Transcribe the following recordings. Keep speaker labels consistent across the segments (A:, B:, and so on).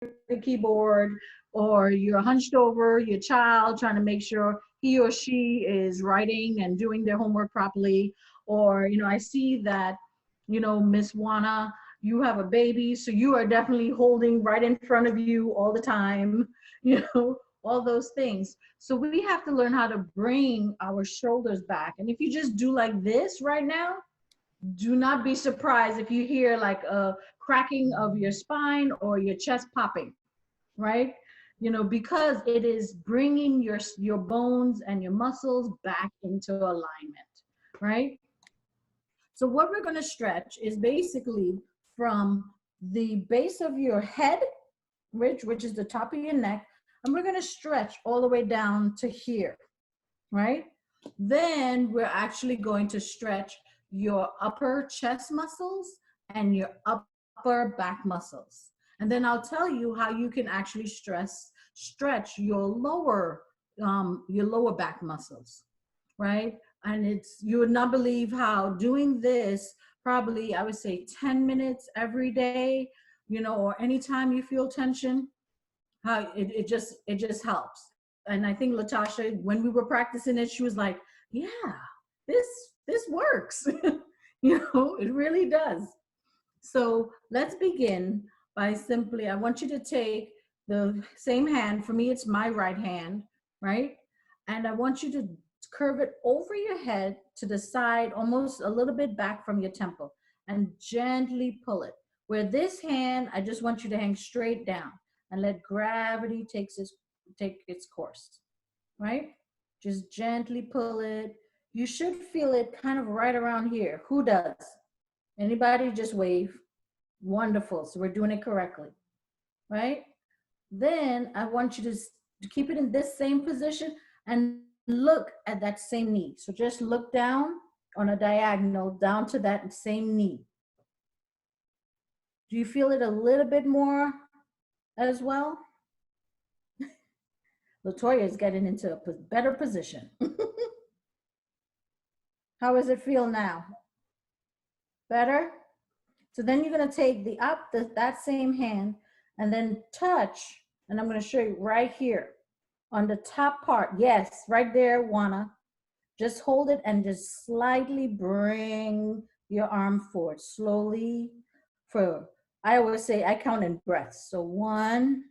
A: the keyboard, or you're hunched over your child trying to make sure he or she is writing and doing their homework properly. Or, I see that, Miss Juana, you have a baby, so you are definitely holding right in front of you all the time, all those things. So we have to learn how to bring our shoulders back. And if you just do like this right now, do not be surprised if you hear like a cracking of your spine or your chest popping, right? Because it is bringing your bones and your muscles back into alignment, right? So what we're going to stretch is basically from the base of your head, which is the top of your neck, and we're going to stretch all the way down to here, right? Then we're actually going to stretch your upper chest muscles and your upper back muscles. And then I'll tell you how you can actually stretch your lower back muscles, right? And you would not believe how doing this, probably I would say 10 minutes every day, or anytime you feel tension, how it just helps. And I think Latasha, when we were practicing it, she was like, yeah, this works. It really does. So let's begin by I want you to take the same hand. For me, it's my right hand, right? And I want you to curve it over your head to the side, almost a little bit back from your temple, and gently pull it. Where this hand, I just want you to hang straight down and let gravity take its course, right? Just gently pull it. You should feel it kind of right around here. Who does? Anybody? Just wave. Wonderful. So we're doing it correctly, right? Then I want you to keep it in this same position and look at that same knee. So just look down on a diagonal down to that same knee. Do you feel it a little bit more as well? Latoya is getting into a better position. How does it feel now? Better? So then you're going to take that same hand and then touch, and I'm going to show you right here on the top part. Yes, right there, Juana. Just hold it and just slightly bring your arm forward slowly. I always say I count in breaths. So 1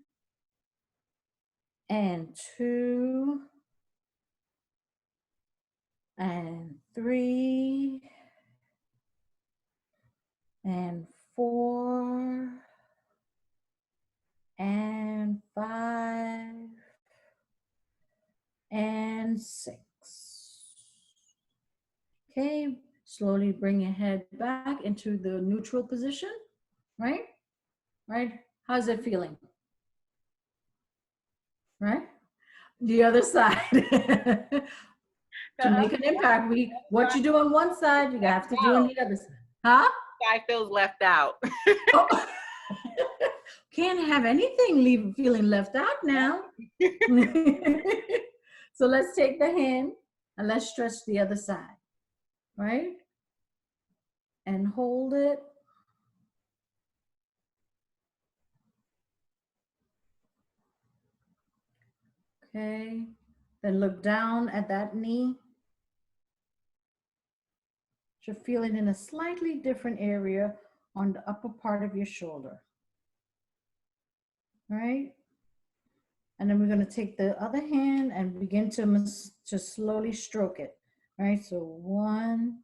A: and 2 and 3 and 4 and 5 and 6. Okay, slowly bring your head back into the neutral position, right? Right? How's it feeling? Right? The other side. To make an impact, what you do on one side, you have to do on the other side. Huh?
B: Guy feels left out.
A: Oh. Can't have anything feeling left out now. So let's take the hand and let's stretch the other side, right? And hold it. Okay, then look down at that knee. You're feeling in a slightly different area on the upper part of your shoulder. All right? And then we're going to take the other hand and begin to slowly stroke it. All right? So 1,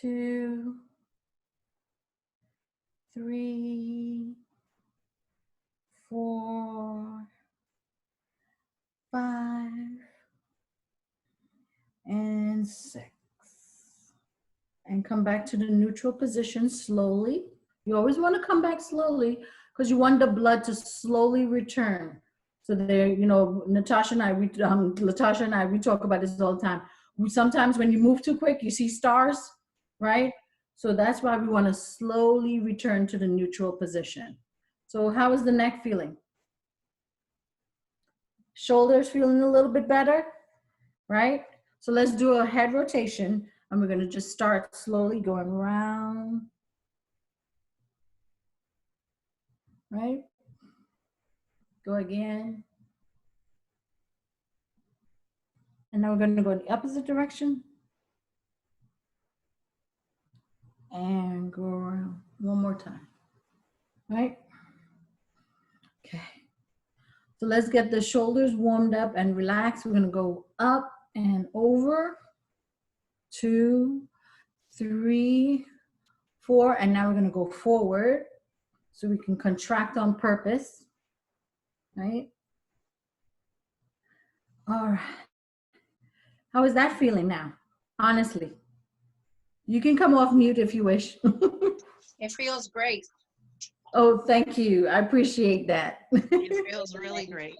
A: 2, 3, 4, 5, and 6. And come back to the neutral position slowly. You always want to come back slowly because you want the blood to slowly return. So there, Latasha and I, we talk about this all the time. Sometimes when you move too quick, you see stars, right? So that's why we want to slowly return to the neutral position. So how is the neck feeling? Shoulders feeling a little bit better, right? So let's do a head rotation. And we're going to just start slowly going round right? Go again. And now we're going to go in the opposite direction. And go around one more time, right? Okay. So let's get the shoulders warmed up and relaxed. We're going to go up and over. 2, 3, 4. And now we're going to go forward so we can contract on purpose, right? All right. How is that feeling now? Honestly. You can come off mute if you wish.
B: It feels great.
A: Oh, thank you. I appreciate that.
B: It feels really great.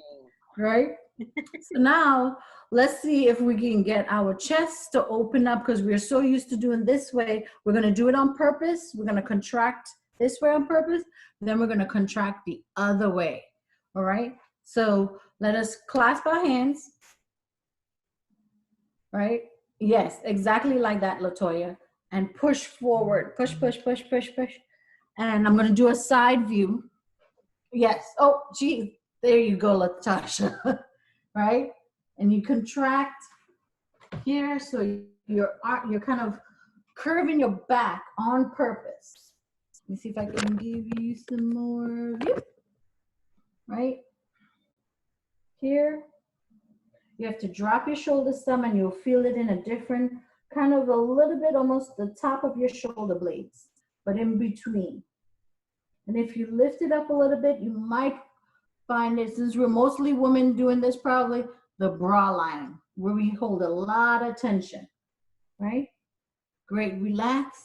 A: Right? So now let's see if we can get our chest to open up, because we're so used to doing this way. We're going to do it on purpose. We're going to contract this way on purpose. Then we're going to contract the other way. All right? So let us clasp our hands. Right? Yes, exactly like that, Latoya. And push forward. Push, push, push, push, push. And I'm going to do a side view. Yes. Oh, gee. There you go, Latasha. Right? And you contract here, so you're kind of curving your back on purpose. Let me see if I can give you some more view. Right? Here. You have to drop your shoulders some, and you'll feel it in a different, kind of a little bit, almost the top of your shoulder blades, but in between. And if you lift it up a little bit, you might find it, since we're mostly women doing this, probably the bra line, where we hold a lot of tension, right? Great, relax.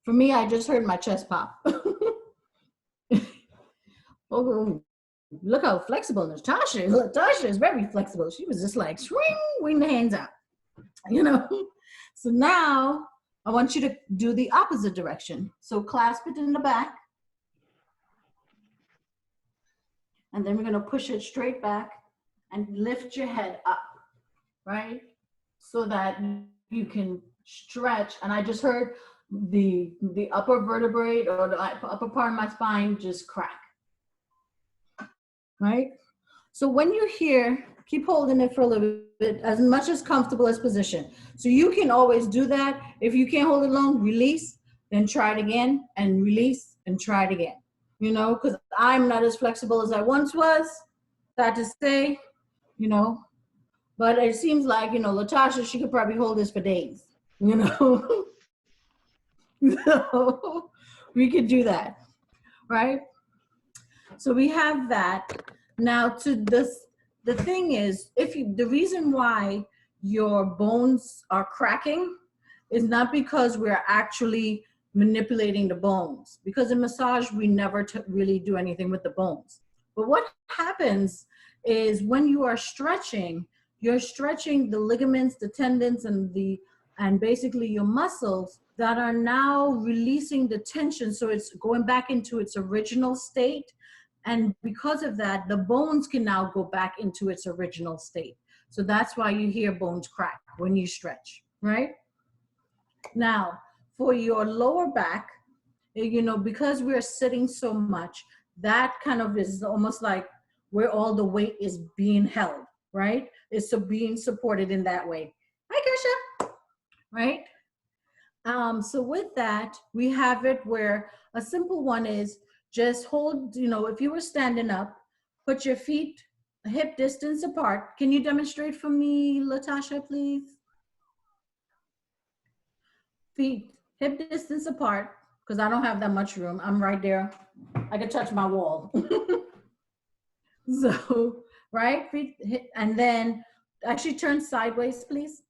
A: For me, I just heard my chest pop. Oh, look how flexible Natasha is very flexible. She was just like, swing, wing the hands out, you know? So now I want you to do the opposite direction. So clasp it in the back. And then we're gonna push it straight back and lift your head up, right? So that you can stretch. And I just heard the upper vertebrae or the upper part of my spine just crack, right? So when you're here, keep holding it for a little bit, as much as comfortable as position. So you can always do that. If you can't hold it long, release, then try it again, and release, and try it again. You know, because I'm not as flexible as I once was, sad to say, you know, but it seems like, you know, Latasha, she could probably hold this for days, you know. So we could do that, right? So we have that. Now to this, the thing is, the reason why your bones are cracking is not because we're actually manipulating the bones, because in massage, we never really do anything with the bones. But what happens is when you are stretching, you're stretching the ligaments, the tendons, and basically your muscles that are now releasing the tension. So it's going back into its original state. And because of that, the bones can now go back into its original state. So that's why you hear bones crack when you stretch, right? Now, for your lower back, you know, because we're sitting so much, that kind of is almost like where all the weight is being held, right? It's being supported in that way. Hi, Kersha, right? So with that, we have it where a simple one is just hold, you know, if you were standing up, put your feet hip distance apart. Can you demonstrate for me, Latasha, please? Feet hip distance apart, because I don't have that much room. I'm right there. I can touch my wall. So, right, feet hip, and then actually turn sideways, please.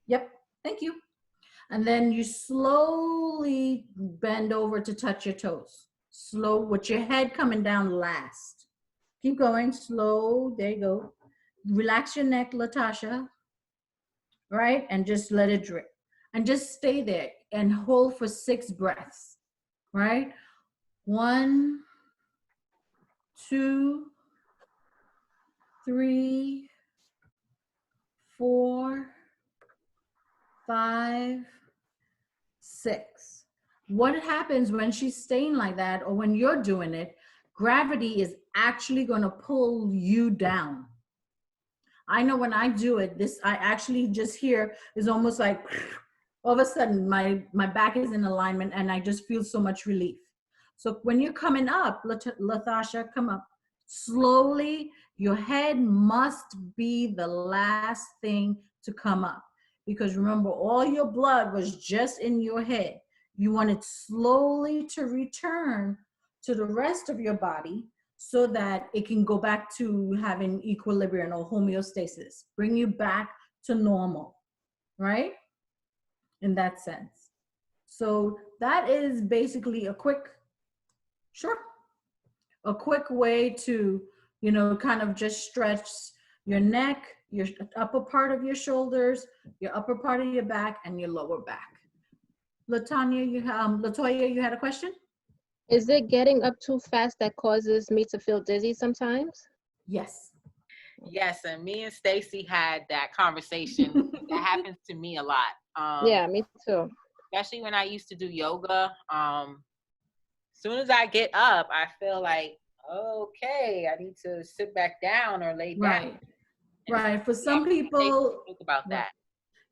A: Yep, thank you. And then you slowly bend over to touch your toes. Slow, with your head coming down last. Keep going, slow, there you go. Relax your neck, Latasha, right? And just let it drip. And just stay there and hold for 6 breaths, right? 1, 2, 3, 4, 5, 6. What happens when she's staying like that, or when you're doing it, gravity is actually going to pull you down. I know when I do it, this I actually just hear is almost like all of a sudden my back is in alignment and I just feel so much relief. So when you're coming up, Latasha, come up slowly. Your head must be the last thing to come up, because remember, all your blood was just in your head. You want it slowly to return to the rest of your body so that it can go back to having equilibrium or homeostasis, bring you back to normal, right? In that sense. So that is basically a quick, sure, a quick way to, kind of just stretch your neck, your upper part of your shoulders, your upper part of your back, and your lower back. Latoya, you had a question?
C: Is it getting up too fast that causes me to feel dizzy sometimes?
A: Yes.
D: Yes, and me and Stacy had that conversation. That happens to me a lot.
C: Yeah, me too.
D: Especially when I used to do yoga. Soon as I get up, I feel like, okay, I need to sit back down or lay down.
A: Right. Right. For some people,
D: think about that.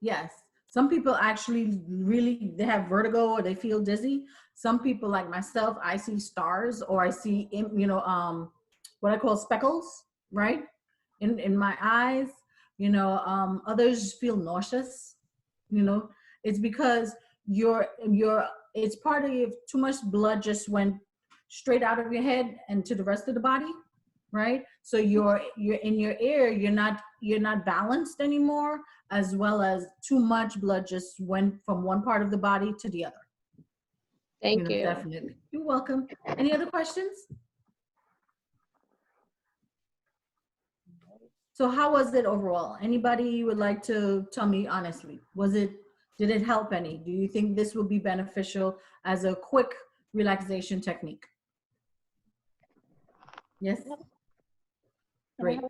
A: Yes. Some people actually really, they have vertigo or they feel dizzy. Some people like myself, I see stars, or I see, what I call speckles, right? In my eyes, others feel nauseous, it's because it's part of too much blood just went straight out of your head and to the rest of the body, right? So you're in your ear, you're not balanced anymore, as well as too much blood just went from one part of the body to the other.
C: Thank you.
A: Definitely. You're welcome. Any other questions? So how was it overall? Anybody would like to tell me honestly? Did it help any? Do you think this will be beneficial as a quick relaxation technique? Yes? Great.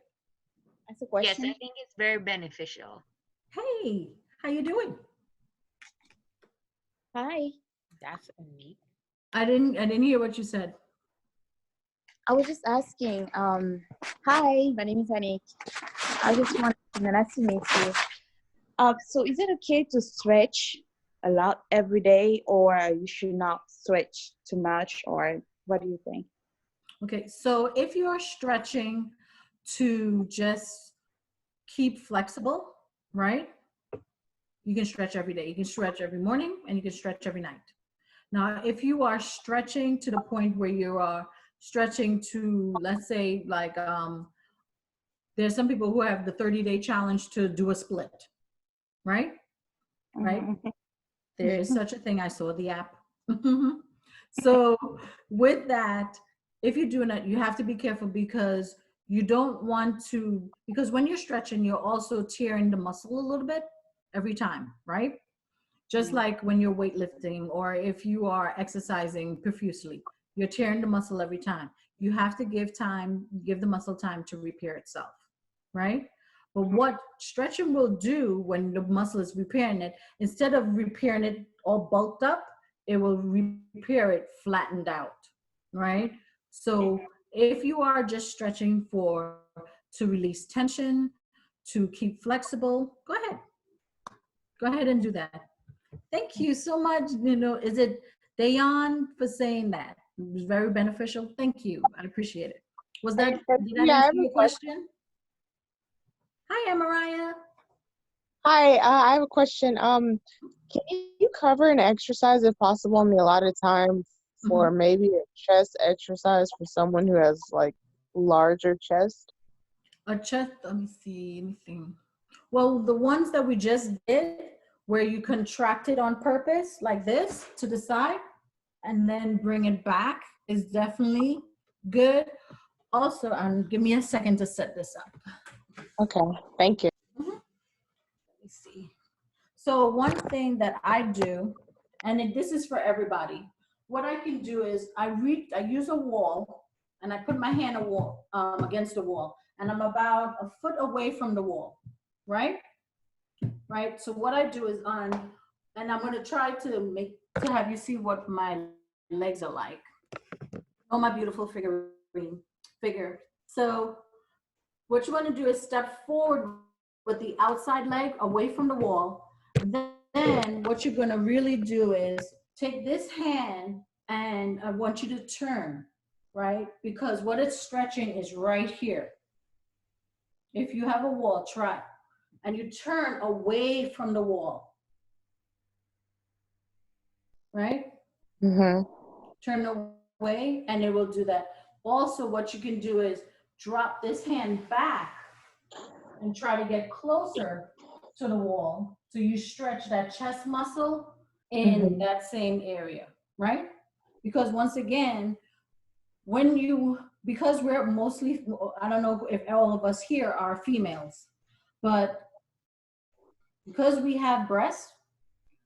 E: That's a question.
B: Yes, I think it's very beneficial.
A: Hey, how you doing?
E: Hi.
D: That's neat.
A: I didn't hear what you said.
E: I was just asking, hi, my name is Anik. I just want nice to meet you. So is it okay to stretch a lot every day, or you should not stretch too much, or what do you think?
A: Okay, so if you're stretching to just keep flexible, right? You can stretch every day. You can stretch every morning and you can stretch every night. Now, if you are stretching to the point where you are stretching to, let's say, like, there's some people who have the 30-day challenge to do a split, right? Right? There is such a thing. I saw the app. So with that, if you're doing it, you have to be careful, because you don't want to, because when you're stretching, you're also tearing the muscle a little bit every time, right? Just like when you're weightlifting, or if you are exercising profusely, you're tearing the muscle every time. You have to give the muscle time to repair itself, right? But what stretching will do when the muscle is repairing it, instead of repairing it all bulked up, it will repair it flattened out, right? So if you are just stretching to release tension, to keep flexible, go ahead and do that. Thank you so much. Is it Dayan for saying that? It was very beneficial. Thank you. I appreciate it. Did that answer your question? Hi, Mariah.
F: Hi, I have a question. Can you cover an exercise if possible on the allotted time for maybe a chest exercise for someone who has like larger chest?
A: A chest, let me see, anything. Well, the ones that we just did, where you contract it on purpose, like this, to the side, and then bring it back, is definitely good. Also, give me a second to set this up.
F: Okay, thank you.
A: Let me see. So one thing that I do, and this is for everybody, what I can do is I use a wall, and I put my hand against the wall, and I'm about a foot away from the wall, right? Right. So what I do is and I'm going to try to to have you see what my legs are like. Oh, my beautiful figure. So what you want to do is step forward with the outside leg away from the wall. Then what you're going to really do is take this hand and I want you to turn, right? Because what it's stretching is right here. If you have a wall, try. And you turn away from the wall, right?
F: Mm-hmm.
A: Turn away and it will do that. Also, what you can do is drop this hand back and try to get closer to the wall. So you stretch that chest muscle in that same area, right? Because once again, because we're mostly, I don't know if all of us here are females, but because we have breasts,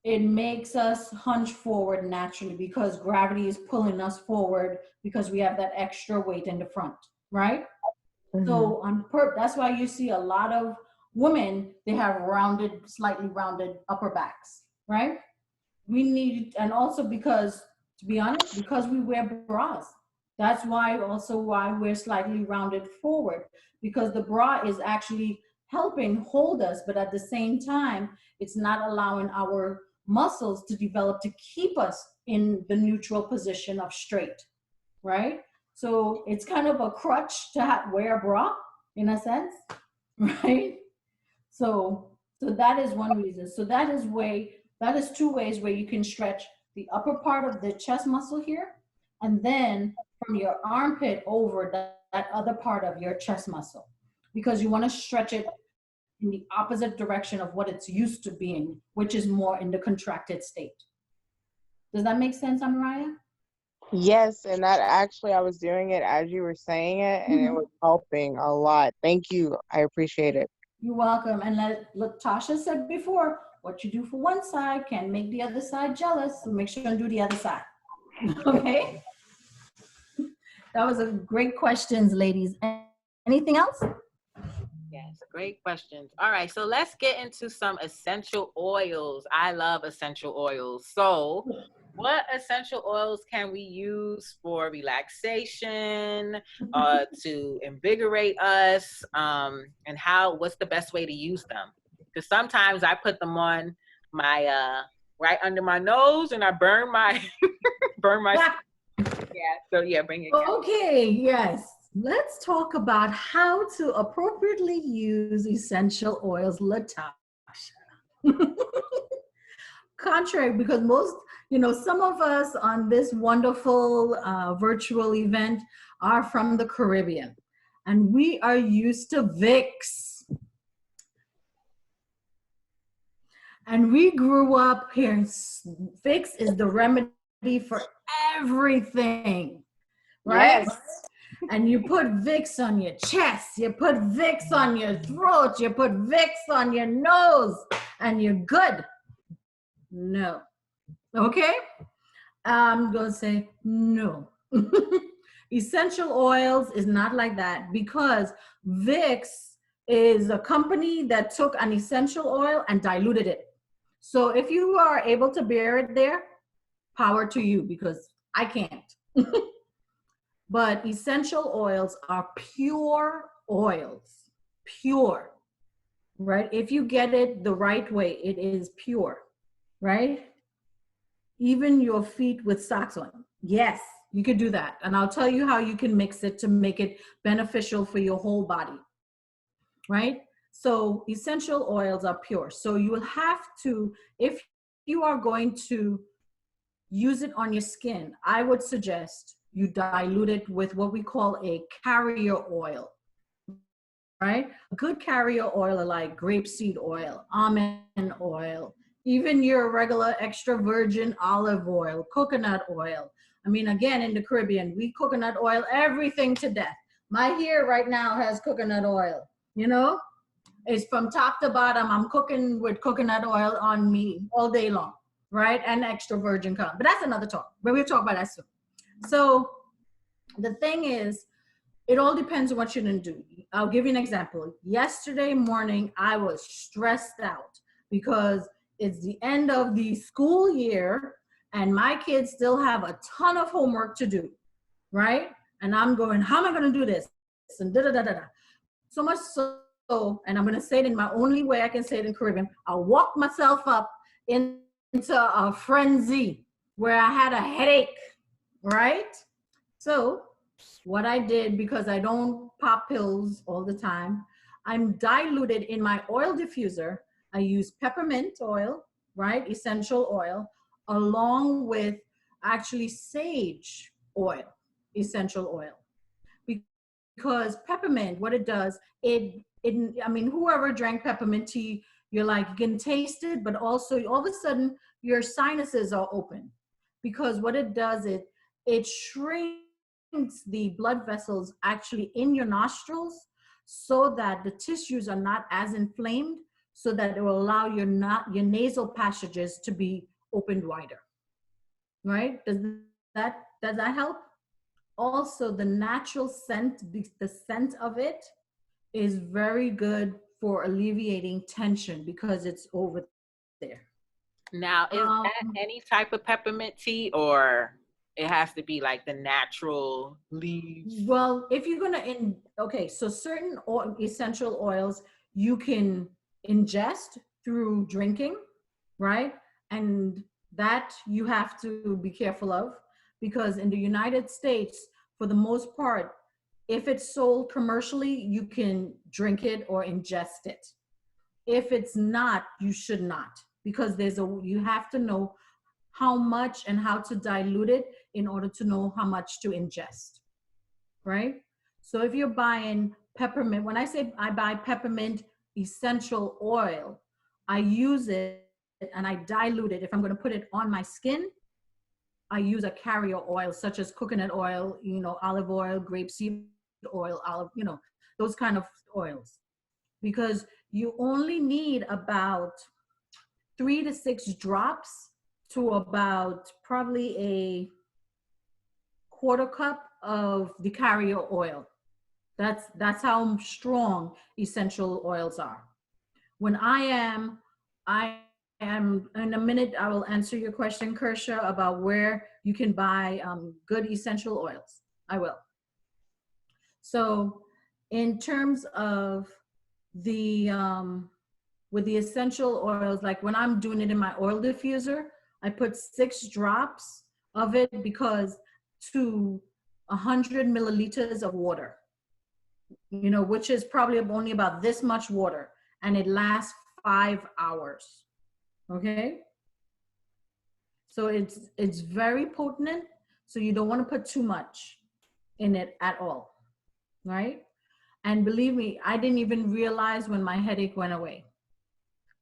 A: it makes us hunch forward naturally because gravity is pulling us forward because we have that extra weight in the front, right? So that's why you see a lot of women, they have slightly rounded upper backs, right? We need, and also because, to be honest, because we wear bras. That's why we're slightly rounded forward, because the bra is actually helping hold us, but at the same time, it's not allowing our muscles to develop to keep us in the neutral position of straight, right? So it's kind of a crutch to wear a bra in a sense, right? So that is one reason. So that is two ways where you can stretch the upper part of the chest muscle here, and then from your armpit over that other part of your chest muscle, because you want to stretch it in the opposite direction of what it's used to being, which is more in the contracted state. Does that make sense, Amariah?
F: Yes, and that actually I was doing it as you were saying it, and it was helping a lot. Thank you. I appreciate it.
A: You're welcome. And look, Tasha said before, what you do for one side can make the other side jealous. So make sure and do the other side. Okay? That was a great questions, ladies. Anything else?
D: Yes, great questions. All right, so let's get into some essential oils. I love essential oils. So, what essential oils can we use for relaxation, to invigorate us, and what's the best way to use them? Because sometimes I put them on my right under my nose and I burn my yeah. So yeah, bring it.
A: Okay, yes. Let's talk about how to appropriately use essential oils, Latasha. Contrary, because some of us on this wonderful virtual event are from the Caribbean, and we are used to Vicks. And we grew up here. Vicks is the remedy for everything, right?
F: Yes.
A: And you put Vicks on your chest, you put Vicks on your throat, you put Vicks on your nose, and you're good. No. Okay? I'm going to say no. Essential oils is not like that, because Vicks is a company that took an essential oil and diluted it. So if you are able to bear it there, power to you, because I can't. But essential oils are pure oils, pure, right? If you get it the right way, it is pure, right? Even your feet with socks on. Yes, you could do that. And I'll tell you how you can mix it to make it beneficial for your whole body, right? So essential oils are pure. So you will have to, if you are going to use it on your skin, I would suggest you dilute it with what we call a carrier oil, right? A good carrier oil are like grapeseed oil, almond oil, even your regular extra virgin olive oil, coconut oil. I mean, again, in the Caribbean, we coconut oil everything to death. My hair right now has coconut oil, It's from top to bottom. I'm cooking with coconut oil on me all day long, right? And extra virgin cum. But that's another talk. But we'll talk about that soon. So the thing is, it all depends on what you're going to do. I'll give you an example. Yesterday morning, I was stressed out because it's the end of the school year and my kids still have a ton of homework to do, right? And I'm going, how am I going to do this? And da da da da da. So much so, and I'm going to say it in my only way I can say it in Caribbean. I walked myself up into a frenzy where I had a headache, right? So what I did, because I don't pop pills all the time, I'm diluted in my oil diffuser. I use peppermint oil, right? Essential oil, along with actually sage oil, essential oil. Because peppermint, what it does, I mean, whoever drank peppermint tea, you're like, you can taste it, but also all of a sudden your sinuses are open. Because what it does, it shrinks the blood vessels actually in your nostrils so that the tissues are not as inflamed, so that it will allow your nasal passages to be opened wider. Right? Does that help? Also, the natural scent, the scent of it is very good for alleviating tension because it's over there.
D: Now, is that any type of peppermint tea, or it has to be like the natural leaves?
A: Well, if you're gonna okay, so certain essential oils you can ingest through drinking, right? And that you have to be careful of, because in the United States, for the most part, if it's sold commercially, you can drink it or ingest it. If it's not, you should not, because you have to know how much and how to dilute it in order to know how much to ingest, right? So if you're buying peppermint, when I say I buy peppermint essential oil, I use it and I dilute it. If I'm going to put it on my skin, I use a carrier oil such as coconut oil, olive oil, grapeseed oil, those kind of oils, because you only need about 3 to 6 drops to about probably a quarter cup of the carrier oil. That's how strong essential oils are. When I am in a minute, I will answer your question, Kersha, about where you can buy good essential oils. I will. So in terms of the with the essential oils, like when I'm doing it in my oil diffuser, I put 6 drops of it because to 100 milliliters of water, which is probably only about this much water, and it lasts 5 hours. Okay. So it's very potent. So you don't want to put too much in it at all. Right. And believe me, I didn't even realize when my headache went away,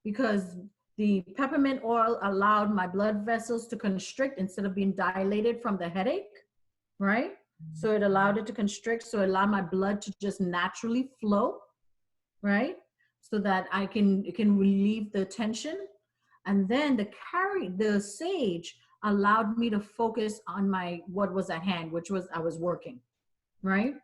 A: because the peppermint oil allowed my blood vessels to constrict instead of being dilated from the headache, right? So it allowed it to constrict, so it allowed my blood to just naturally flow, right? So that it can relieve the tension. And then the sage allowed me to focus on what was at hand, which was I was working, right?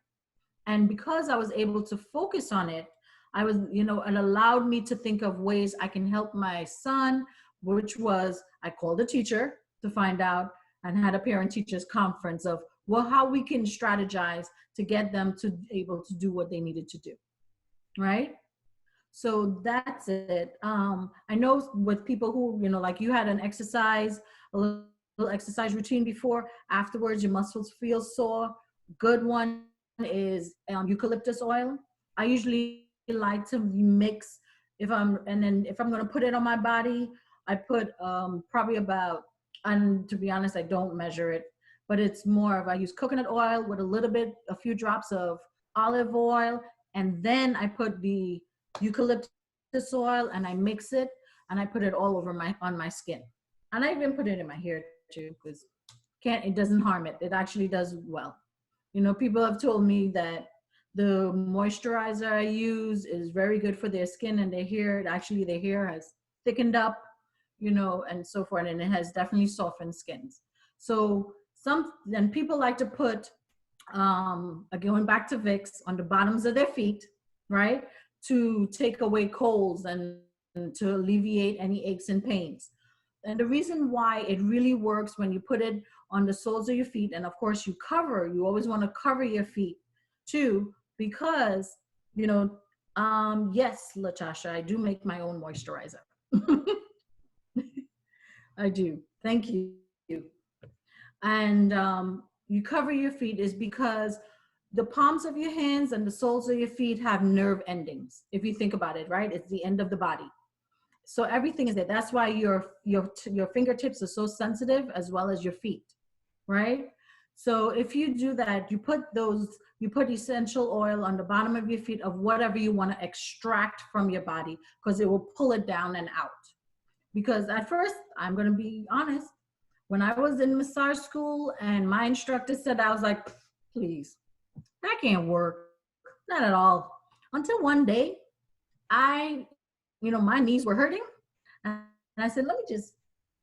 A: And because I was able to focus on it, it allowed me to think of ways I can help my son, which was, I called a teacher to find out and had a parent teachers conference of, well, how we can strategize to get them to able to do what they needed to do, right? So that's it. I know with people who, like you had a little exercise routine before, afterwards your muscles feel sore. Good one is eucalyptus oil. I usually like to mix if I'm going to put it on my body, I put probably about, and to be honest, I don't measure it, but it's more of, I use coconut oil with a few drops of olive oil, and then I put the eucalyptus oil and I mix it and I put it all over on my skin. And I even put it in my hair too, because it doesn't harm it. It actually does well. People have told me that the moisturizer I use is very good for their skin and their hair. Actually, their hair has thickened up, and so forth, and it has definitely softened skins. So then people like to put, going back to Vicks, on the bottoms of their feet, right, to take away colds and to alleviate any aches and pains. And the reason why it really works when you put it on the soles of your feet, and of course you always want to cover your feet too, because, you know, yes, Latasha, I do make my own moisturizer. I do. Thank you. And you cover your feet is because the palms of your hands and the soles of your feet have nerve endings. If you think about it, right? It's the end of the body. So everything is there. That's why your fingertips are so sensitive, as well as your feet, right? So if you do that, you put essential oil on the bottom of your feet of whatever you want to extract from your body, because it will pull it down and out. Because at first, I'm going to be honest, when I was in massage school and my instructor said, I was like, please, that can't work. Not at all. Until one day, my knees were hurting. And I said, let me just,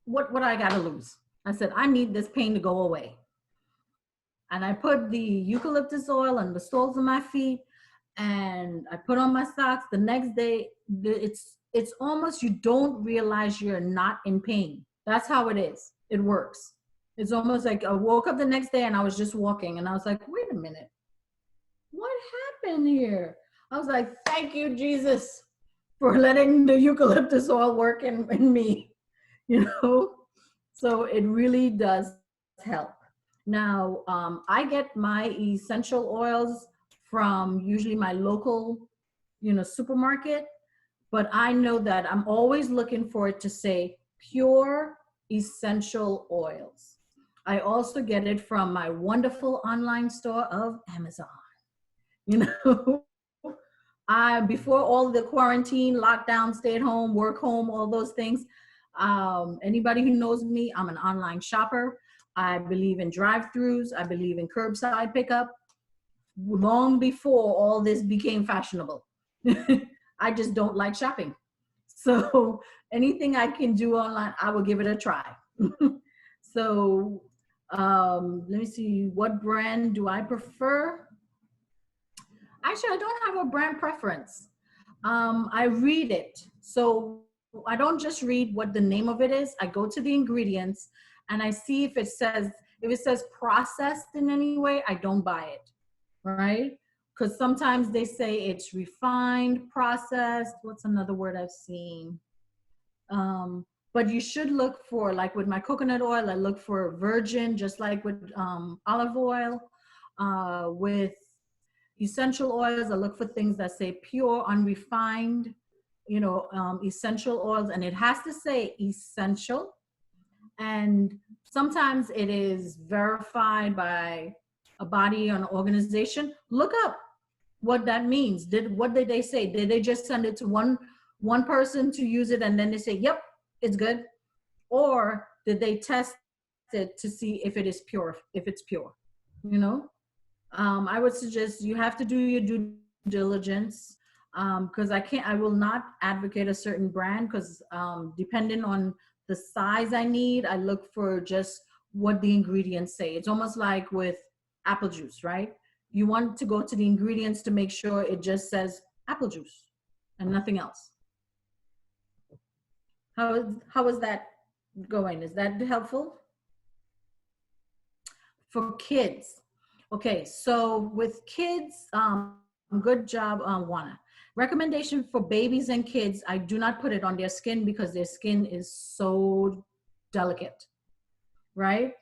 A: what I got to lose? I said, I need this pain to go away. And I put the eucalyptus oil on the soles of my feet, and I put on my socks. The next day, it's almost, you don't realize you're not in pain. That's how it is. It works. It's almost like I woke up the next day and I was just walking and I was like, wait a minute, what happened here? I was like, thank you, Jesus, for letting the eucalyptus oil work in me, So it really does help. Now, I get my essential oils from usually my local, supermarket, but I know that I'm always looking for it to say pure essential oils. I also get it from my wonderful online store of Amazon. Before all the quarantine, lockdown, stay at home, work home, all those things, anybody who knows me, I'm an online shopper. I believe in drive-throughs. I believe in curbside pickup. Long before all this became fashionable. I just don't like shopping. So anything I can do online, I will give it a try. So let me see, what brand do I prefer? Actually, I don't have a brand preference. I read it. So I don't just read what the name of it is. I go to the ingredients and I see if it says processed in any way, I don't buy it, right? Because sometimes they say it's refined, processed. What's another word I've seen? But you should look for, like with my coconut oil, I look for virgin, just like with olive oil. With essential oils, I look for things that say pure, unrefined, essential oils, and it has to say essential. And sometimes it is verified by a body or an organization. Look up what that means. What did they say? Did they just send it to one person to use it and then they say, yep, it's good? Or did they test it to see if it is pure, if it's pure, I would suggest you have to do your due diligence, because I will not advocate a certain brand, because depending on the size I need, I look for just what the ingredients say. It's almost like with apple juice, right? You want to go to the ingredients to make sure it just says apple juice and nothing else. How is that going? Is that helpful? For kids. Okay, so with kids, good job, Juana. Recommendation for babies and kids, I do not put it on their skin because their skin is so delicate, right?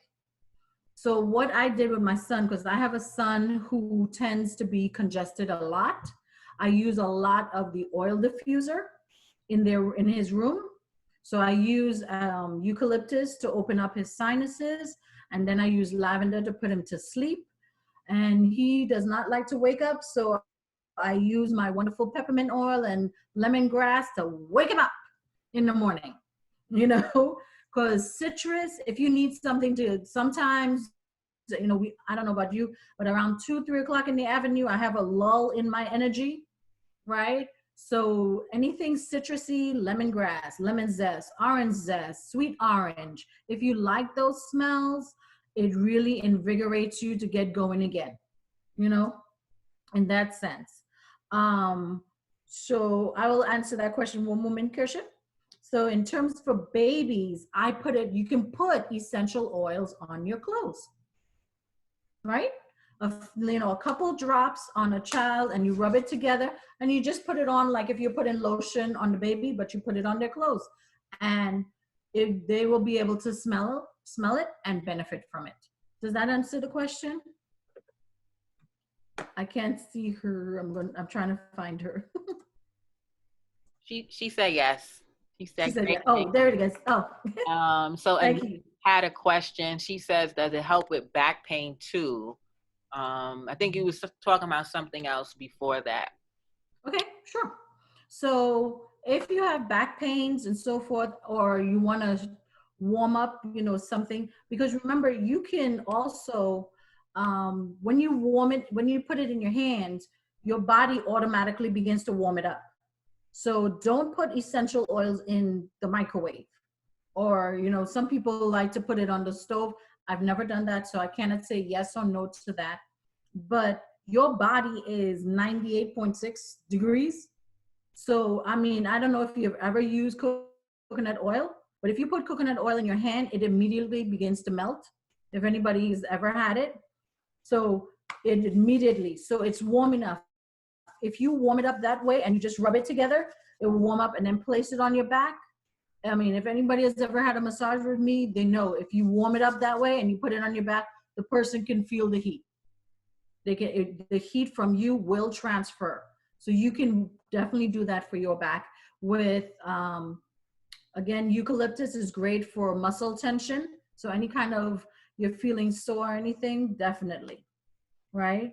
A: So what I did with my son, because I have a son who tends to be congested a lot, I use a lot of the oil diffuser in his room. So I use eucalyptus to open up his sinuses, and then I use lavender to put him to sleep. And he does not like to wake up, so I use my wonderful peppermint oil and lemongrass to wake him up in the morning, because citrus, if you need something to, sometimes, I don't know about you, but around 2-3 o'clock in the afternoon, I have a lull in my energy, right? So anything citrusy, lemongrass, lemon zest, orange zest, sweet orange, if you like those smells, it really invigorates you to get going again, in that sense. So I will answer that question one moment, Kirsha. So in terms for babies, you can put essential oils on your clothes, right? A couple drops on a child and you rub it together and you just put it on like if you're putting lotion on the baby, but you put it on their clothes and they will be able to smell it and benefit from it. Does that answer the question? I can't see her. I'm trying to find her.
D: She said yes. She said,
A: She said,
D: great.
A: yeah. Oh, there it is. Oh,
D: So
A: thank
D: Anita
A: you.
D: had a question. She says, does it help with back pain too? I think you was talking about something else before that.
A: Okay, sure. So if you have back pains and so forth, or you want to warm up, something, because remember, you can also, when you put it in your hands, your body automatically begins to warm it up. So don't put essential oils in the microwave. Or, some people like to put it on the stove. I've never done that, so I cannot say yes or no to that. But your body is 98.6 degrees. So, I mean, I don't know if you've ever used coconut oil, but if you put coconut oil in your hand, it immediately begins to melt. If anybody's ever had it. So so it's warm enough. If you warm it up that way and you just rub it together, it will warm up and then place it on your back. I mean, if anybody has ever had a massage with me, they know if you warm it up that way and you put it on your back, the person can feel the heat. The heat from you will transfer. So you can definitely do that for your back. With, again, eucalyptus is great for muscle tension. So any kind of, you're feeling sore or anything, definitely, right?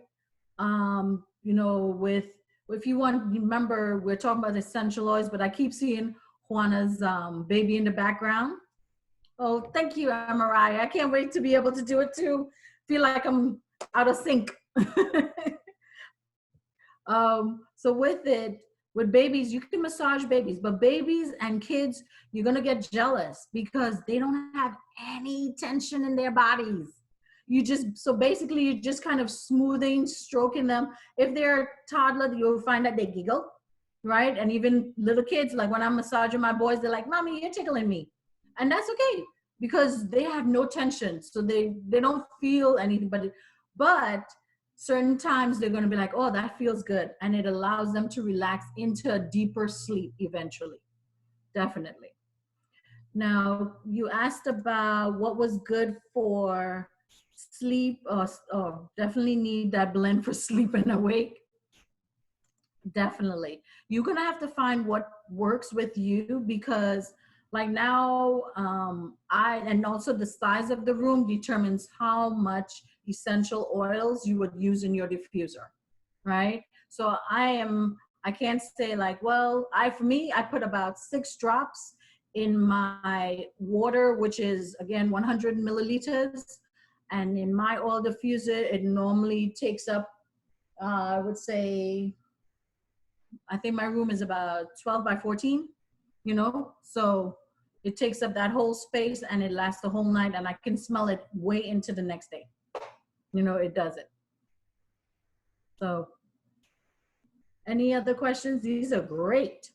A: If you want, remember, we're talking about essential oils, but I keep seeing Juana's baby in the background. Oh, thank you, Mariah. I can't wait to be able to do it too. Feel like I'm out of sync. So with babies, you can massage babies, but babies and kids, you're gonna get jealous because they don't have any tension in their bodies. So basically you're just kind of smoothing, stroking them. If they're a toddler, you'll find that they giggle, right? And even little kids, like when I'm massaging my boys, they're like, "Mommy, you're tickling me." And that's okay because they have no tension. So they don't feel anything, but certain times they're going to be like, "Oh, that feels good." And it allows them to relax into a deeper sleep eventually. Definitely. Now, you asked about what was good for sleep. Definitely need that blend for sleep and awake. Definitely. You're going to have to find what works with you because like now, and also the size of the room determines how much essential oils you would use in your diffuser, right? So I can't say like, well, for me, I put about 6 drops in my water, which is again 100 milliliters. And in my oil diffuser, it normally takes up, I would say, I think my room is about 12 by 14, so it takes up that whole space and it lasts the whole night and I can smell it way into the next day. It does it. So any other questions? These are great.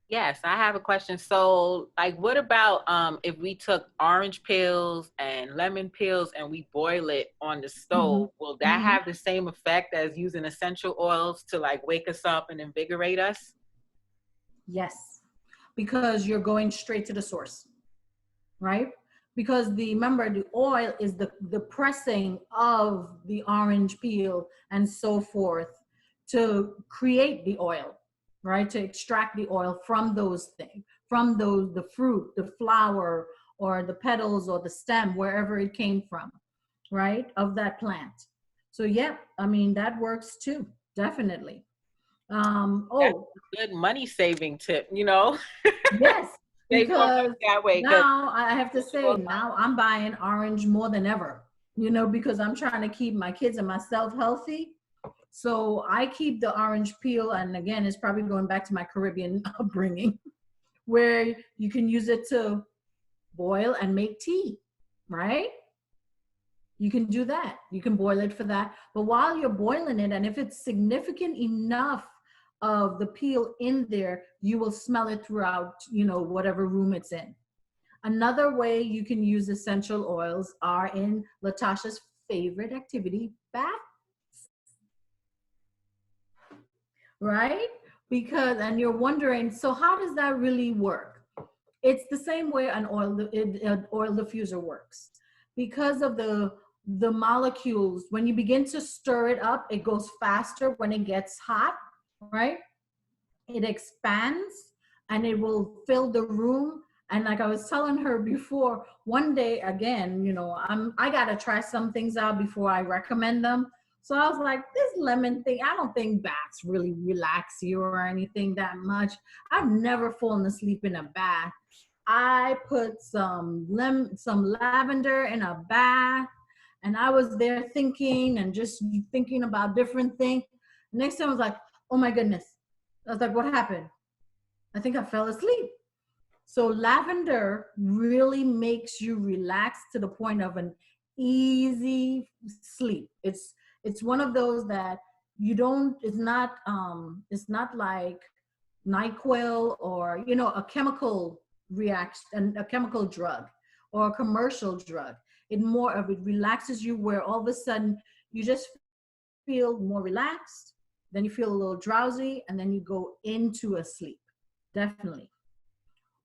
D: Yes, I have a question. So, like, what about if we took orange peels and lemon peels and we boil it on the stove? Will that have the same effect as using essential oils to like wake us up and invigorate us?
A: Yes, because you're going straight to the source, right? Because remember, the oil is the pressing of the orange peel and so forth to create the oil, right? To extract the oil from those things, the fruit, the flower, or the petals or the stem, wherever it came from, right? Of that plant. So yeah, I mean, that works too, definitely.
D: That's a good money saving tip,
A: Yes, because
D: that way,
A: now I have to say, now I'm buying orange more than ever, because I'm trying to keep my kids and myself healthy. So I keep the orange peel, and again, it's probably going back to my Caribbean upbringing, where you can use it to boil and make tea, right? You can do that. You can boil it for that. But while you're boiling it, and if it's significant enough of the peel in there, you will smell it throughout, whatever room it's in. Another way you can use essential oils are in Latasha's favorite activity, bath, right? Because, and you're wondering, so how does that really work? It's the same way an oil diffuser works. Because of the molecules, when you begin to stir it up, it goes faster when it gets hot, right? It expands and it will fill the room. And like I was telling her before, one day again, I gotta try some things out before I recommend them. So I was like, this lemon thing, I don't think baths really relax you or anything that much. I've never fallen asleep in a bath. I put some lavender in a bath, and I was there thinking and just thinking about different things. Next time I was like, oh my goodness. I was like, what happened? I think I fell asleep. So lavender really makes you relax to the point of an easy sleep. It's one of those that you don't, it's not like NyQuil or, a chemical reaction, a chemical drug or a commercial drug. It relaxes you, where all of a sudden you just feel more relaxed, then you feel a little drowsy, and then you go into a sleep. Definitely.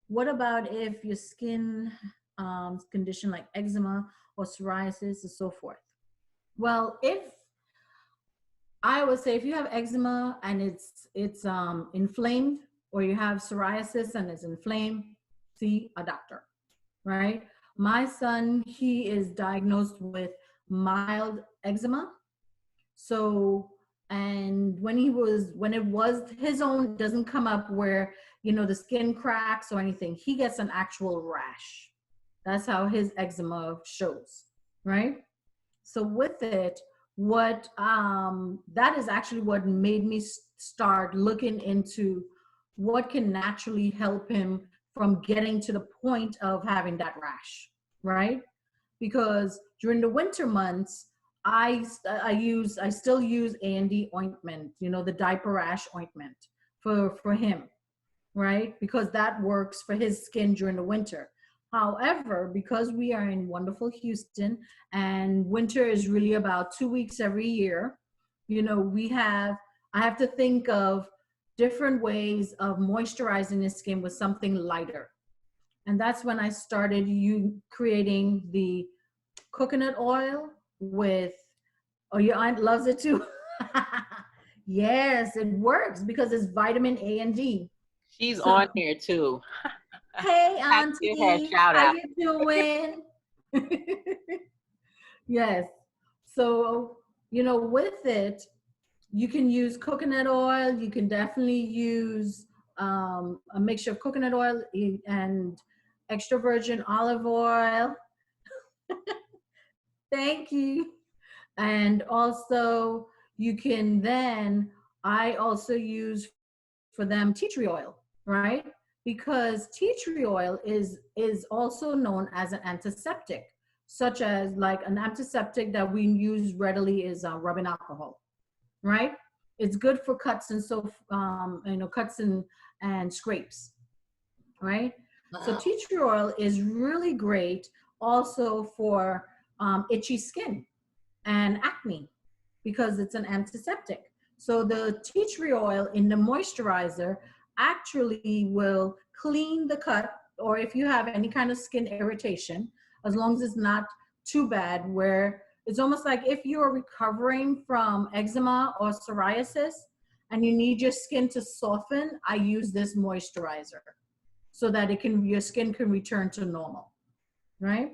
A: What about if your skin condition like eczema or psoriasis and so forth? Well, I would say if you have eczema and it's inflamed, or you have psoriasis and it's inflamed, see a doctor, right? My son, he is diagnosed with mild eczema. So, and when it was his own, doesn't come up where, the skin cracks or anything. He gets an actual rash. That's how his eczema shows, right? So with it, that is actually what made me start looking into what can naturally help him from getting to the point of having that rash, right? Because during the winter months, I still use A&D ointment, the diaper rash ointment for him, right? Because that works for his skin during the winter. However, because we are in wonderful Houston and winter is really about 2 weeks every year, I have to think of different ways of moisturizing his skin with something lighter. And that's when I started creating the coconut oil with, oh, your aunt loves it too. Yes, it works because it's vitamin A and D.
D: She's on here too.
A: Hey,
D: Have to give her a
A: Auntie,
D: shout
A: how
D: out.
A: you doing? Yes. So, with it, you can use coconut oil. You can definitely use a mixture of coconut oil and extra virgin olive oil. Thank you. And also, I also use for them tea tree oil, right? Because tea tree oil is also known as an antiseptic, such as like an antiseptic that we use readily is rubbing alcohol, right? It's good for cuts and cuts and scrapes, right? So tea tree oil is really great also for itchy skin and acne because it's an antiseptic. So the tea tree oil in the moisturizer actually will clean the cut, or if you have any kind of skin irritation, as long as it's not too bad, where it's almost like if you're recovering from eczema or psoriasis and you need your skin to soften, I use this moisturizer so that your skin can return to normal, right?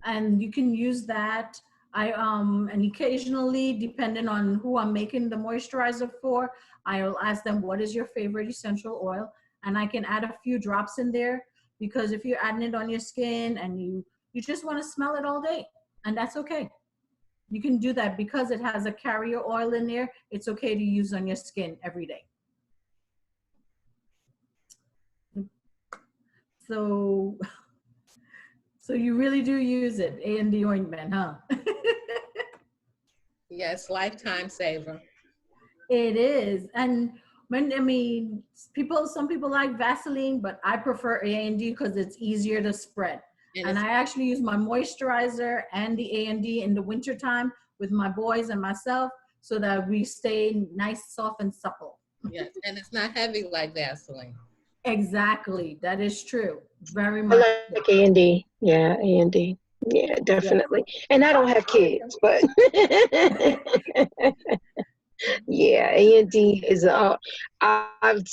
A: And you can use that. And occasionally, depending on who I'm making the moisturizer for, I'll ask them, what is your favorite essential oil? And I can add a few drops in there, because if you're adding it on your skin and you just want to smell it all day, and that's okay. You can do that because it has a carrier oil in there. It's okay to use on your skin every day. So you really do use it, A&D ointment, huh?
G: Yes, lifetime saver.
A: It is. And when, I mean, some people like Vaseline, but I prefer A&D because it's easier to spread. And I actually use my moisturizer and the A&D in the wintertime with my boys and myself so that we stay nice, soft, and supple.
G: Yes, and it's not heavy like Vaseline.
A: Exactly. That is true. Very
H: I
A: much.
H: like A&D. Yeah, A&D. Yeah, definitely. And I don't have kids, but yeah, A&D is I've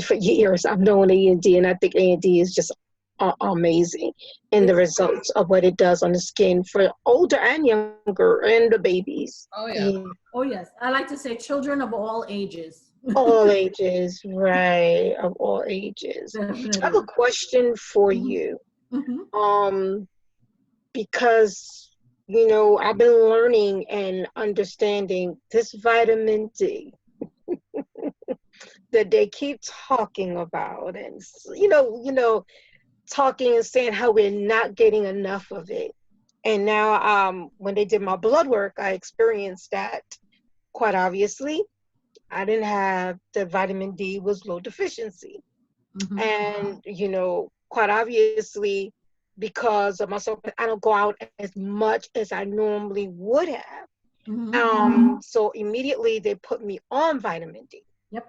H: for years I've known A&D, and I think A&D is just amazing in the results of what it does on the skin for older and younger and the babies.
G: Oh yeah.
A: Oh, yes. I like to say children of all ages.
H: All ages, right? Of all ages.
A: Definitely.
H: I have a question for
A: Mhm.
H: you.
A: Mhm.
H: Because you know I've been learning and understanding this vitamin D that they keep talking about, and talking and saying how we're not getting enough of it. And now, when they did my blood work, I experienced that quite obviously. I didn't have the vitamin D was low deficiency.
A: Mhm.
H: And quite obviously, because of myself, I don't go out as much as I normally would have.
A: Mhm.
H: So immediately they put me on vitamin D.
A: Yep.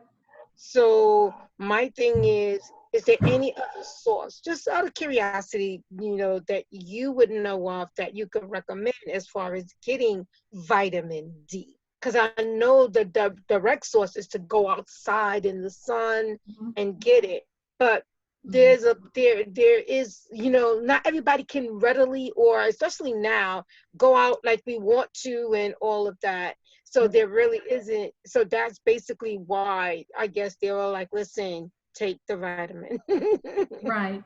H: So my thing is there any other source, just out of curiosity, that you would know of that you could recommend as far as getting vitamin D? Because I know the direct source is to go outside in the sun
A: Mhm.
H: and get it. But
A: Mhm.
H: there is, not everybody can readily, or especially now, go out like we want to and all of that. So there really isn't. So that's basically why I guess they were like, listen, take the vitamin.
A: Right.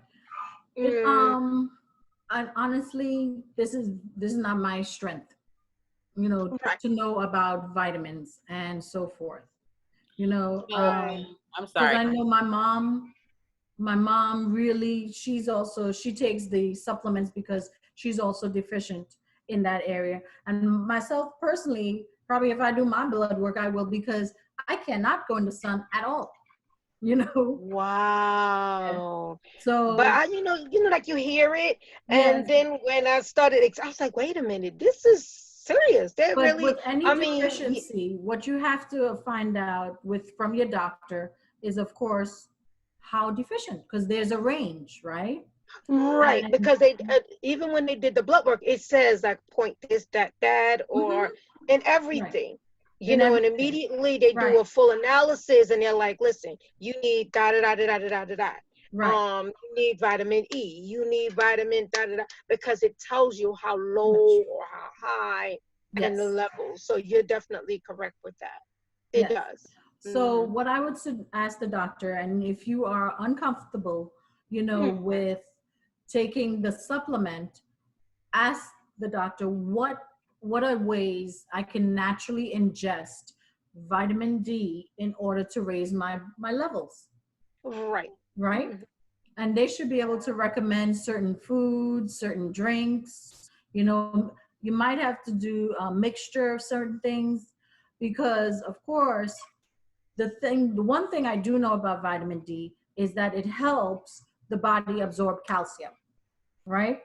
A: It,
H: Mm,
A: and honestly, this is not my strength,
H: right.
A: to know about vitamins and so forth.
D: So,
H: Right.
D: I'm
A: Because
D: sorry.
A: I know my mom really, she takes the supplements because she's also deficient in that area. And myself personally, probably if I do my blood work, I will, because I cannot go in the sun at all, you know.
H: Wow. But
A: So
H: like you hear it, and
A: yes,
H: then when I started, I was like, wait a minute, this is serious. They're
A: but
H: really,
A: with any
H: I mean,
A: deficiency, what you have to find out from your doctor is, of course, how deficient, because there's a range, right?
H: right,
A: And
H: because they even when they did the blood work, it says like point this, that, or
A: mhm,
H: in
A: right,
H: everything,
A: in
H: and
A: everything,
H: immediately they do
A: right,
H: a full analysis, and they're like, listen, you need da da da da da da da da.
A: right,
H: You need vitamin E, you need vitamin da da da, because it tells you how low
A: much,
H: or how high and the
A: yes,
H: levels. So you're definitely correct with that. It
A: yes.
H: does.
A: So
H: Hmm.
A: what I would ask the doctor, and if you are uncomfortable, with taking the supplement, ask the doctor what are ways I can naturally ingest vitamin D in order to raise my levels,
H: Right.
A: right?
H: Mhm.
A: And they should be able to recommend certain foods, certain drinks. You might have to do a mixture of certain things, because of course the one thing I do know about vitamin D is that it helps the body absorb calcium, right?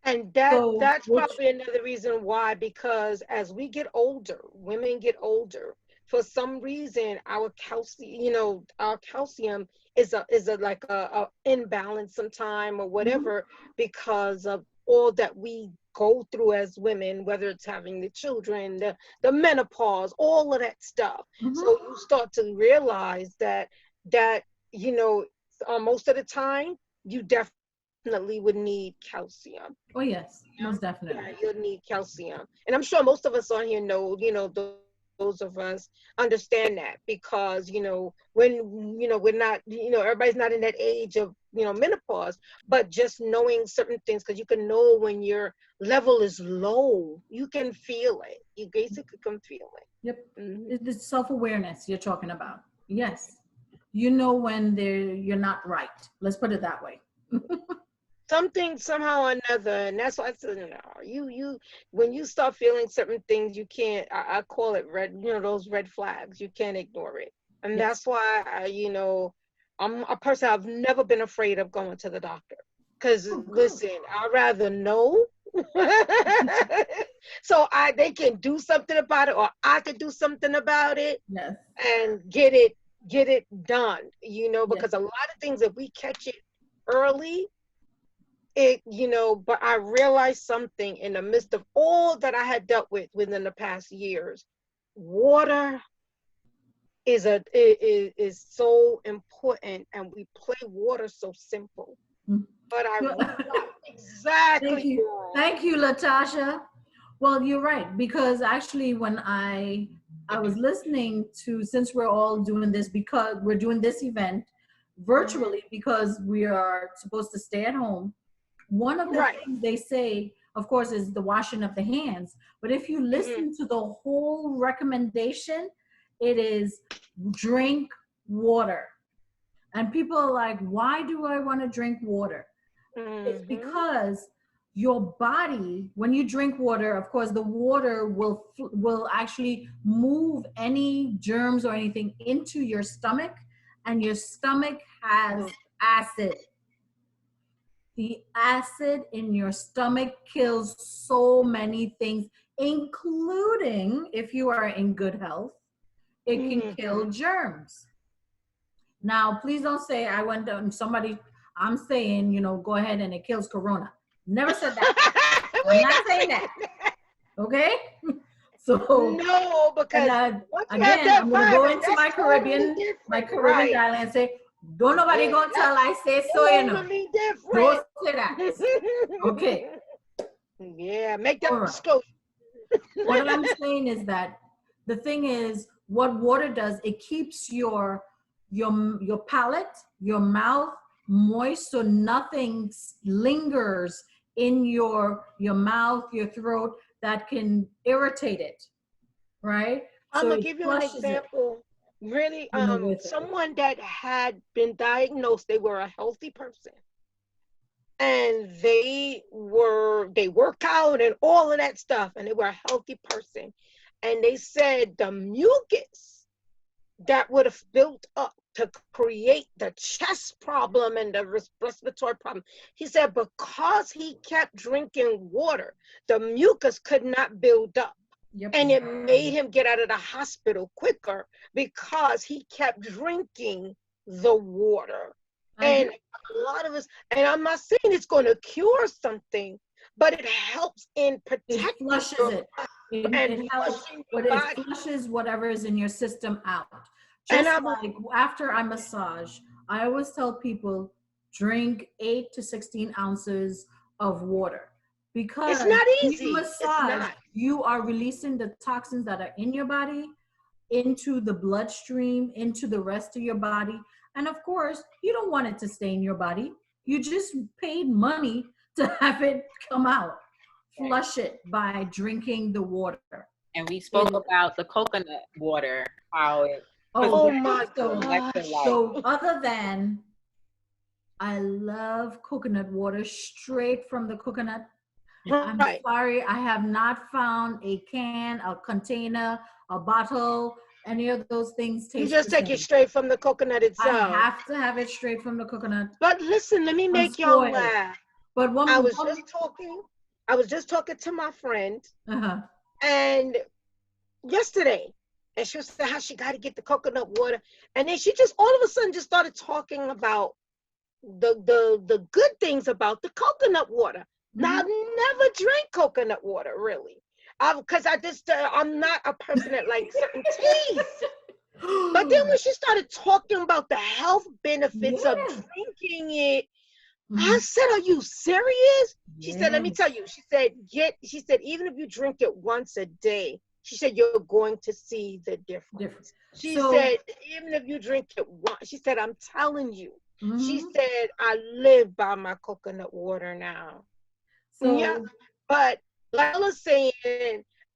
H: And
A: So
H: that's
A: which
H: probably another reason why, because as we get older, women get older, for some reason our calcium is a like a imbalance sometime or
A: Mhm,
H: whatever, because of all that we go through as women, whether it's having the children, the menopause, all of that stuff.
A: mhm.
H: So you start to realize that you know most of the time you definitely would need calcium.
A: Oh yes, most
H: Yeah,
A: definitely.
H: you'll need calcium. And I'm sure most of us on here know, those of us understand that, because, when, we're not, everybody's not in that age of, menopause, but just knowing certain things, because you can know when your level is low, you can feel it. You basically can feel
A: Yep.
H: it. Hmm.
A: It's self-awareness you're talking about. Yes. You know when you're not right. Let's put it that way.
H: something somehow or another, and that's why I said, no, you when you start feeling certain things, you can't. I call it red, those red flags. You can't ignore it, and
A: Yes.
H: that's why I'm a person. I've never been afraid of going to the doctor, because
A: Oh, good.
H: listen, I'd rather know. So they can do something about it, or I could do something about it,
A: Yes.
H: and get it done,
A: Yes.
H: because a lot of things, if we catch it early, but I realized something in the midst of all that I had dealt with within the past years. Water is so important, and we play water so simple.
A: Mm.
H: But I
A: Well,
H: realized
A: Thank
H: exactly,
A: you.
H: girl.
A: Thank you, Latasha. Well, you're right, because actually when I was listening to, since we're all doing this, because we're doing this event virtually because we are supposed to stay at home, one of the
H: Right.
A: things they say, of course, is the washing of the hands. But if you
H: Mhm.
A: listen to the whole recommendation, it is drink water. And people are like, why do I want to drink water? It's
H: Mhm.
A: because your body, when you drink water, of course, the water will actually move any germs or anything into your stomach, and your stomach has acid. The acid in your stomach kills so many things, including, if you are in good health, it can kill
H: Mhm.
A: germs. Now, please don't say I went to somebody. I'm saying, go ahead and it kills corona. Never said that. I'm
H: We
A: not
H: not
A: saying that.
H: saying
A: Okay. So,
H: no,
A: and
H: because once you have
A: again,
H: that
A: I'm gonna go
H: virus,
A: into
H: that's
A: my
H: totally
A: Caribbean
H: different,
A: dialect and say, don't nobody
H: yeah,
A: go tell I say so,
H: that's totally
A: Don't
H: different.
A: say that. Okay.
H: Yeah, make
A: All
H: that
A: right.
H: disclosure.
A: What I'm saying is that the thing is, what water does, it keeps your palate, your mouth moist, so nothing lingers in your mouth, your throat, that can irritate it, right?
H: I'm
A: So
H: gonna
A: it
H: give you an
A: flushes it,
H: example. Really,
A: with it.
H: someone that had been diagnosed, they were a healthy person, and they work out and all of that stuff, and they were a healthy person, and they said the mucus that would have built up to create the chest problem and the respiratory problem. He said because he kept drinking water, the mucus could not build up.
A: Yep.
H: And it made him get out of the hospital quicker because he kept drinking the water.
A: I
H: And
A: agree.
H: a lot of us, and I'm not saying it's going to cure something, but it helps in
A: It
H: protecting
A: flushes
H: your
A: it.
H: and
A: It helps,
H: flushing
A: but
H: your
A: it
H: body.
A: flushes whatever is in your system out.
H: And
A: Just
H: I
A: like after I massage, I always tell people drink 8 to 16 ounces of water,
H: it's
A: because
H: not
A: when you
H: easy. It's
A: massage,
H: not.
A: you are releasing the toxins that are in your body into the bloodstream, into the rest of your body. And of course, you don't want it to stay in your body. You just paid money to have it come out.
D: Right.
A: Flush it by drinking the water.
D: And we spoke
A: It,
D: about the coconut water, how it
A: oh,
H: Oh
A: yes.
H: my
A: So,
D: electrolyte.
H: gosh.
A: so other than I love coconut water straight from the coconut. I'm
H: Right.
A: sorry, I have not found a can, a container, a bottle, any of those things
H: You
A: taste
H: just
A: the
H: take it
A: same.
H: straight from the coconut
A: I
H: itself.
A: have to have it straight from the coconut,
H: But listen, let me make y'all
A: unspoiled.
H: laugh.
A: But
H: I was just talking. I was just talking to my friend,
A: uh-huh.
H: and yesterday, and she was saying how she got to get the coconut water, and then she just all of a sudden just started talking about the good things about the coconut water. Now I've never drank coconut water really, because I just I'm not a person that likes certain teas. But then when she started talking about the health benefits of
A: Yeah.
H: drinking it, I
A: Mhm.
H: said, "Are you serious?" She said, "Let me
A: Yes.
H: tell you." She said, even if you drink it once a day, she said, you're going to see the
A: Different.
H: difference. She
A: So,
H: said, even if you drink it once, she said, I'm telling you. She
A: mhm.
H: said, I live by my coconut water now. Yeah,
A: So,
H: but like I was saying,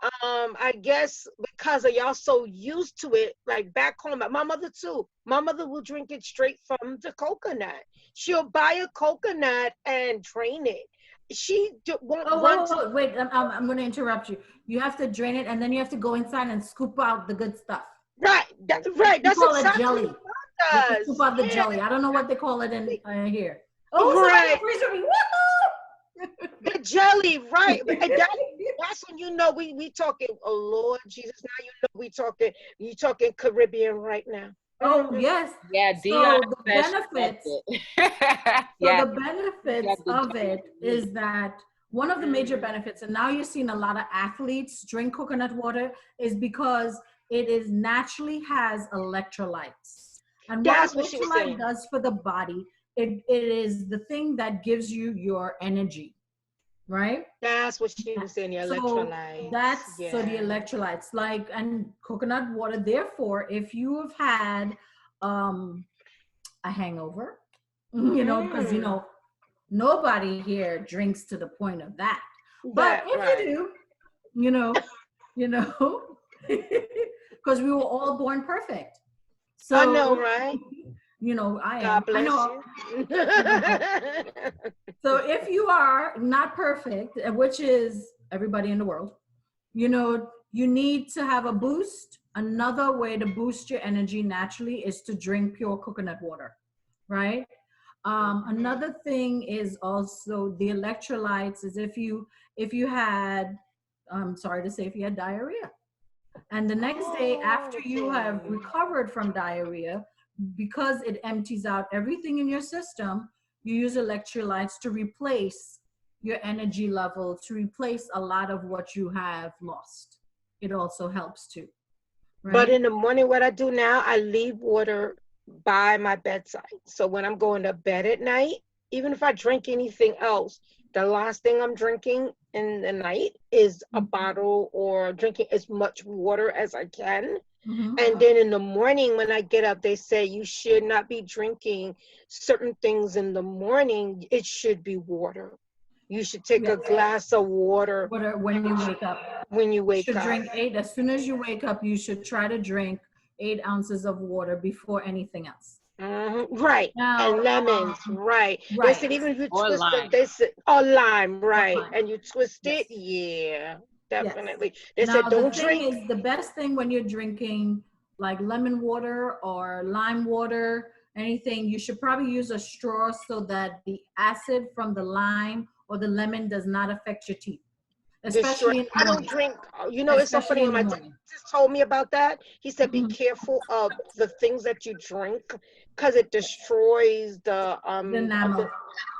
H: I guess because of y'all so used to it. Like back home, my mother too. My mother will drink it straight from the coconut. She'll buy a coconut and drain it. She won't
A: Oh,
H: run to.
A: wait, I'm going to interrupt you. You have to drain it, and then you have to go inside and scoop out the good stuff.
H: Right, right.
A: We
H: That's
A: call it
H: exactly
A: jelly.
H: what
A: You
H: it
A: have to
H: does.
A: scoop out the
H: Yeah,
A: jelly. I don't know what they call it in here. Oh, somebody
H: right.
A: agrees with me. Woohoo!
H: The jelly, right. And that's when you know we talking, oh Lord Jesus, now you know you talking Caribbean right now.
A: Oh, yes.
D: Yeah,
A: So
D: Dion
A: the
D: says she
A: benefits,
D: loves it.
A: so
D: Yeah,
A: the benefits
D: the
A: of
D: jelly.
A: it is that one of the major benefits, and now you're seeing a lot of athletes drink coconut water, is because it is naturally has electrolytes. And what
H: That's what she was
A: electrolyte
H: saying.
A: does for the body, it is the thing that gives you your energy, right?
H: That's what she was saying, the
A: So
H: electrolytes.
A: so the electrolytes, like, and coconut water. Therefore, if you have had a hangover, because nobody here drinks to the point of that. But if
H: right.
A: you do, you know, because we were all born perfect. So
H: I know, right?
A: I am.
H: God
A: I
H: bless
A: know.
H: you.
A: So if you are not perfect, which is everybody in the world, you need to have a boost. Another way to boost your energy naturally is to drink pure coconut water, right? Another thing is also the electrolytes. Is if you had, I'm sorry to say, if you had diarrhea, and the next day after you have recovered from diarrhea, because it empties out everything in your system, you use electrolytes to replace your energy level, to replace a lot of what you have lost. It also helps too. Right?
H: But in the morning, what I do now, I leave water by my bedside. So when I'm going to bed at night, even if I drink anything else, the last thing I'm drinking in the night is a bottle, or drinking as much water as I can. And then in the morning, when I get up, they say you should not be drinking certain things in the morning. It should be water. You should take a glass of water
A: when you wake up.
H: When you wake
A: should
H: up.
A: drink 8, as soon as you wake up, you should try to drink 8 ounces of water before anything else.
H: Right.
A: Now,
H: and lemons, right. They
A: right.
H: said even if you
D: Or
H: twist
D: lime.
H: it, they said, or lime, right.
A: lime.
H: And you twist
A: Yes.
H: it, yeah, definitely.
A: Yes.
H: They
A: Now,
H: said don't
A: the thing
H: drink.
A: is, the best thing when you're drinking like lemon water or lime water, anything, you should probably use a straw so that the acid from the lime or the lemon does not affect your teeth. Especially in the
H: I don't
A: morning.
H: drink, it's so funny
A: Especially
H: when
A: in
H: my
A: the
H: dentist
A: morning.
H: told me about that. He said, be careful of the things that you drink because it destroys the
A: enamel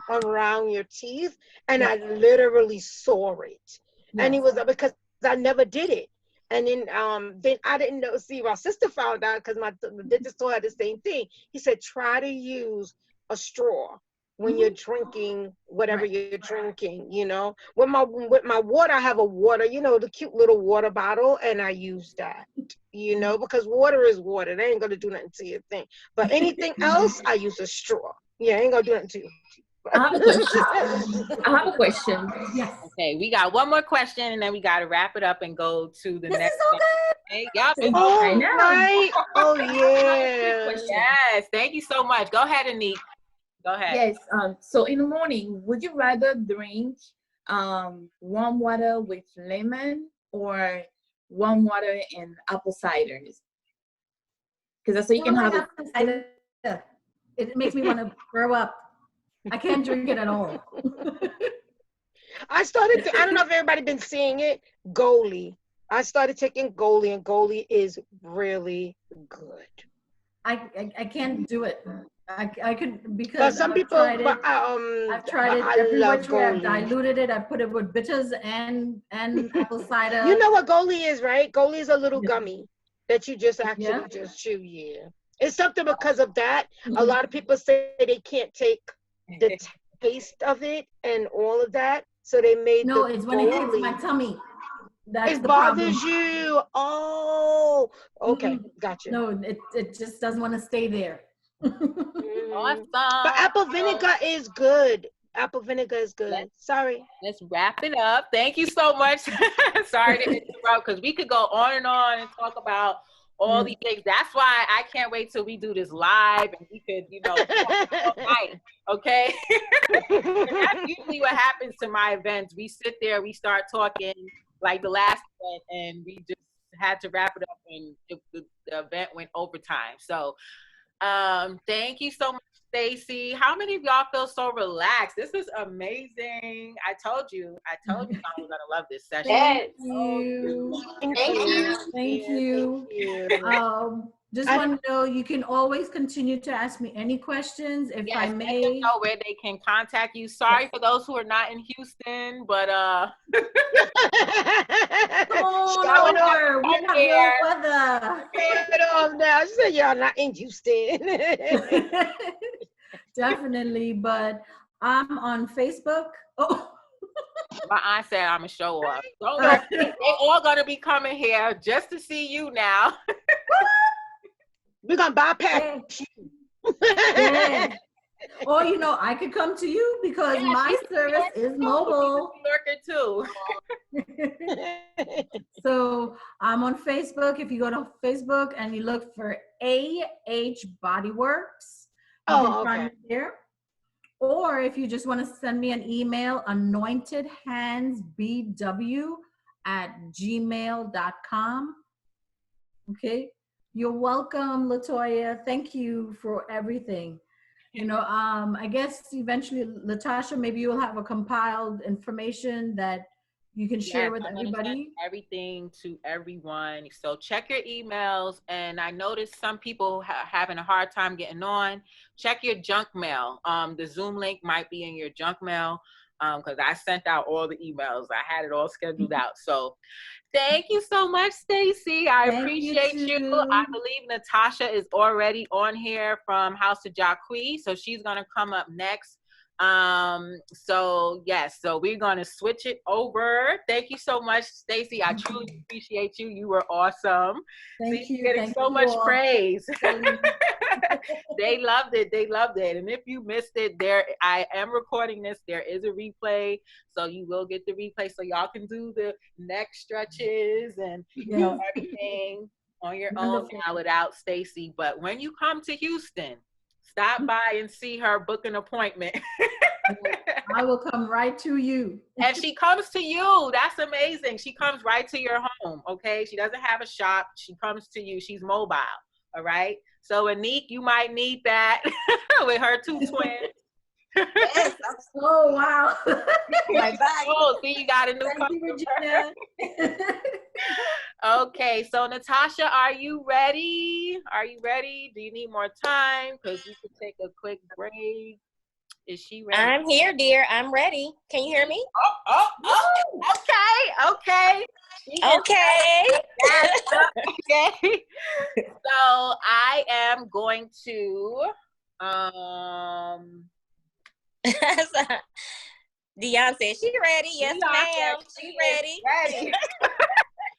H: around your teeth. And
A: Yes.
H: I literally saw it. And he
A: Yes.
H: was, because I never did it. And then I didn't know. See, my sister found out because the dentist told her the same thing. He said, try to use a straw when you're drinking whatever you're drinking. With my water, I have a water, the cute little water bottle, and I use that. Because water is water. They ain't gonna do nothing to your thing. But anything else, I use a straw. Yeah, ain't gonna do nothing to you.
I: I have a question. I have a question.
A: Yes.
D: Okay, we got one more question, and then we got to wrap it up and go to the
A: This
D: next.
A: is so good.
D: Hey, y'all been
H: Oh,
I: I know.
H: right. Oh,
I: Quick
H: yeah.
I: question.
D: Yes, thank you so much. Go ahead, Anik. Go ahead.
I: Yes. So in the morning, would you rather drink warm water with lemon or warm water and apple ciders? Because that's so you can have it.
A: It makes me want to throw up. I can't drink it at all.
H: I don't know if everybody been seeing it, Goalie. I started taking Goalie, and Goalie is really good.
A: I can't do it. I could,
H: But
A: because
H: some
A: I've
H: people,
A: tried it.
H: but
A: I've tried
H: but
A: it
H: I
A: every
H: love
A: which way. I've
H: Goalie.
A: diluted it. I put it with bitters and apple cider.
H: You know what Goalie is, right? Goalie is a little
A: Yeah.
H: gummy that you just actually
A: Yeah.
H: just chew. Yeah, it's something because of that. A lot of people say they can't take the taste of it and all of that, so they made
A: No,
H: the
A: it's when it hits my
H: Goalie.
A: tummy. That's
H: It
A: the problem.
H: bothers you. Oh, okay,
A: Mm-mm.
H: gotcha.
A: No, it just doesn't want to stay there.
H: Mhm.
D: Awesome.
H: But apple vinegar is good. Apple vinegar is good. Sorry.
D: Let's wrap it up. Thank you so much. Sorry to interrupt, because we could go on and talk about all these things. That's why I can't wait till we do this live and we could, talk all night. Okay. That's usually what happens to my events. We sit there, we start talking like the last event, and we just had to wrap it up, and the event went overtime. So thank you so much, Stacy. How many of y'all feel so relaxed? This is amazing. I told you I was gonna love this session.
A: Thank you. Thank you. Just want to know, you can always continue to ask me any questions if I may.
D: Let them know where they can contact you. Sorry for those who are not in Houston, but
A: Showing over. We got real weather.
H: Get off now. She said y'all not in Houston.
A: Definitely, but I'm on Facebook. Oh.
D: My aunt said I'm a show off. Don't worry. They all gonna be coming here just to see you now.
H: We're gonna bypass you.
A: Yeah. Or I could come to you because my service is mobile.
D: Too.
A: So I'm on Facebook. If you go to Facebook and you look for AH Bodyworks, you can find me there. Or if you just want to send me an email, anointedhandsbw@gmail.com. Okay. You're welcome, Latoya. Thank you for everything. I guess eventually, Latasha, maybe you'll have a compiled information that you can share with everybody.
D: Everything to everyone. So check your emails. And I noticed some people having a hard time getting on. Check your junk mail. The Zoom link might be in your junk mail, because I sent out all the emails. I had it all scheduled out. So thank you so much, Stacy. I appreciate you. I believe Natasha is already on here from House of Jaqcui, so she's gonna come up next. So yes, so we're gonna switch it over. Thank you so much, Stacy. I truly appreciate you. You were awesome.
A: Thank you.
D: Getting so much praise. They loved it. They loved it. And if you missed it, I am recording this. There is a replay, so you will get the replay, so y'all can do the neck stretches and everything on your own now without Stacy. But when you come to Houston, stop by and see her, book an appointment.
A: I will come right to you.
D: And she comes to you. That's amazing. She comes right to your home, okay? She doesn't have a shop. She comes to you. She's mobile, all right? So, Anik, you might need that with her two twins.
A: Yes. Oh, wow.
D: My bag. Oh, see, you got a new
A: Regina.
D: Okay, so Natasha, are you ready? Are you ready? Do you need more time? Because you could take a quick break. Is she ready?
J: I'm here, dear. I'm ready. Can you hear me?
D: Okay. Okay. So I am going to
J: Dion said she ready. Yes, ma'am. She ready.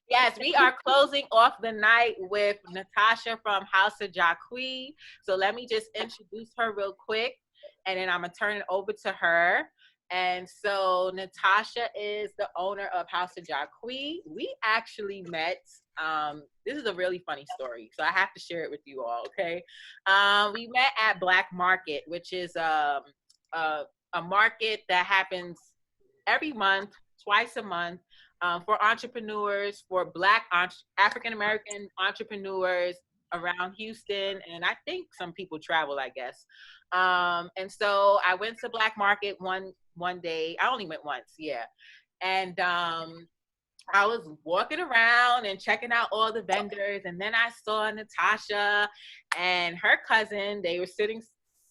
D: Yes, we are closing off the night with Natasha from House of Jaqcui. So let me just introduce her real quick, and then I'm gonna turn it over to her. And so Natasha is the owner of House of Jaqcui. We actually met, this is a really funny story, so I have to share it with you all, okay? We met at Black Market, which is a market that happens every month, twice a month, for entrepreneurs, for Black African-American entrepreneurs around Houston, and I think some people travel, I guess. And so I went to Black Market one day. I only went once, yeah. And I was walking around and checking out all the vendors, and then I saw Natasha and her cousin. They were sitting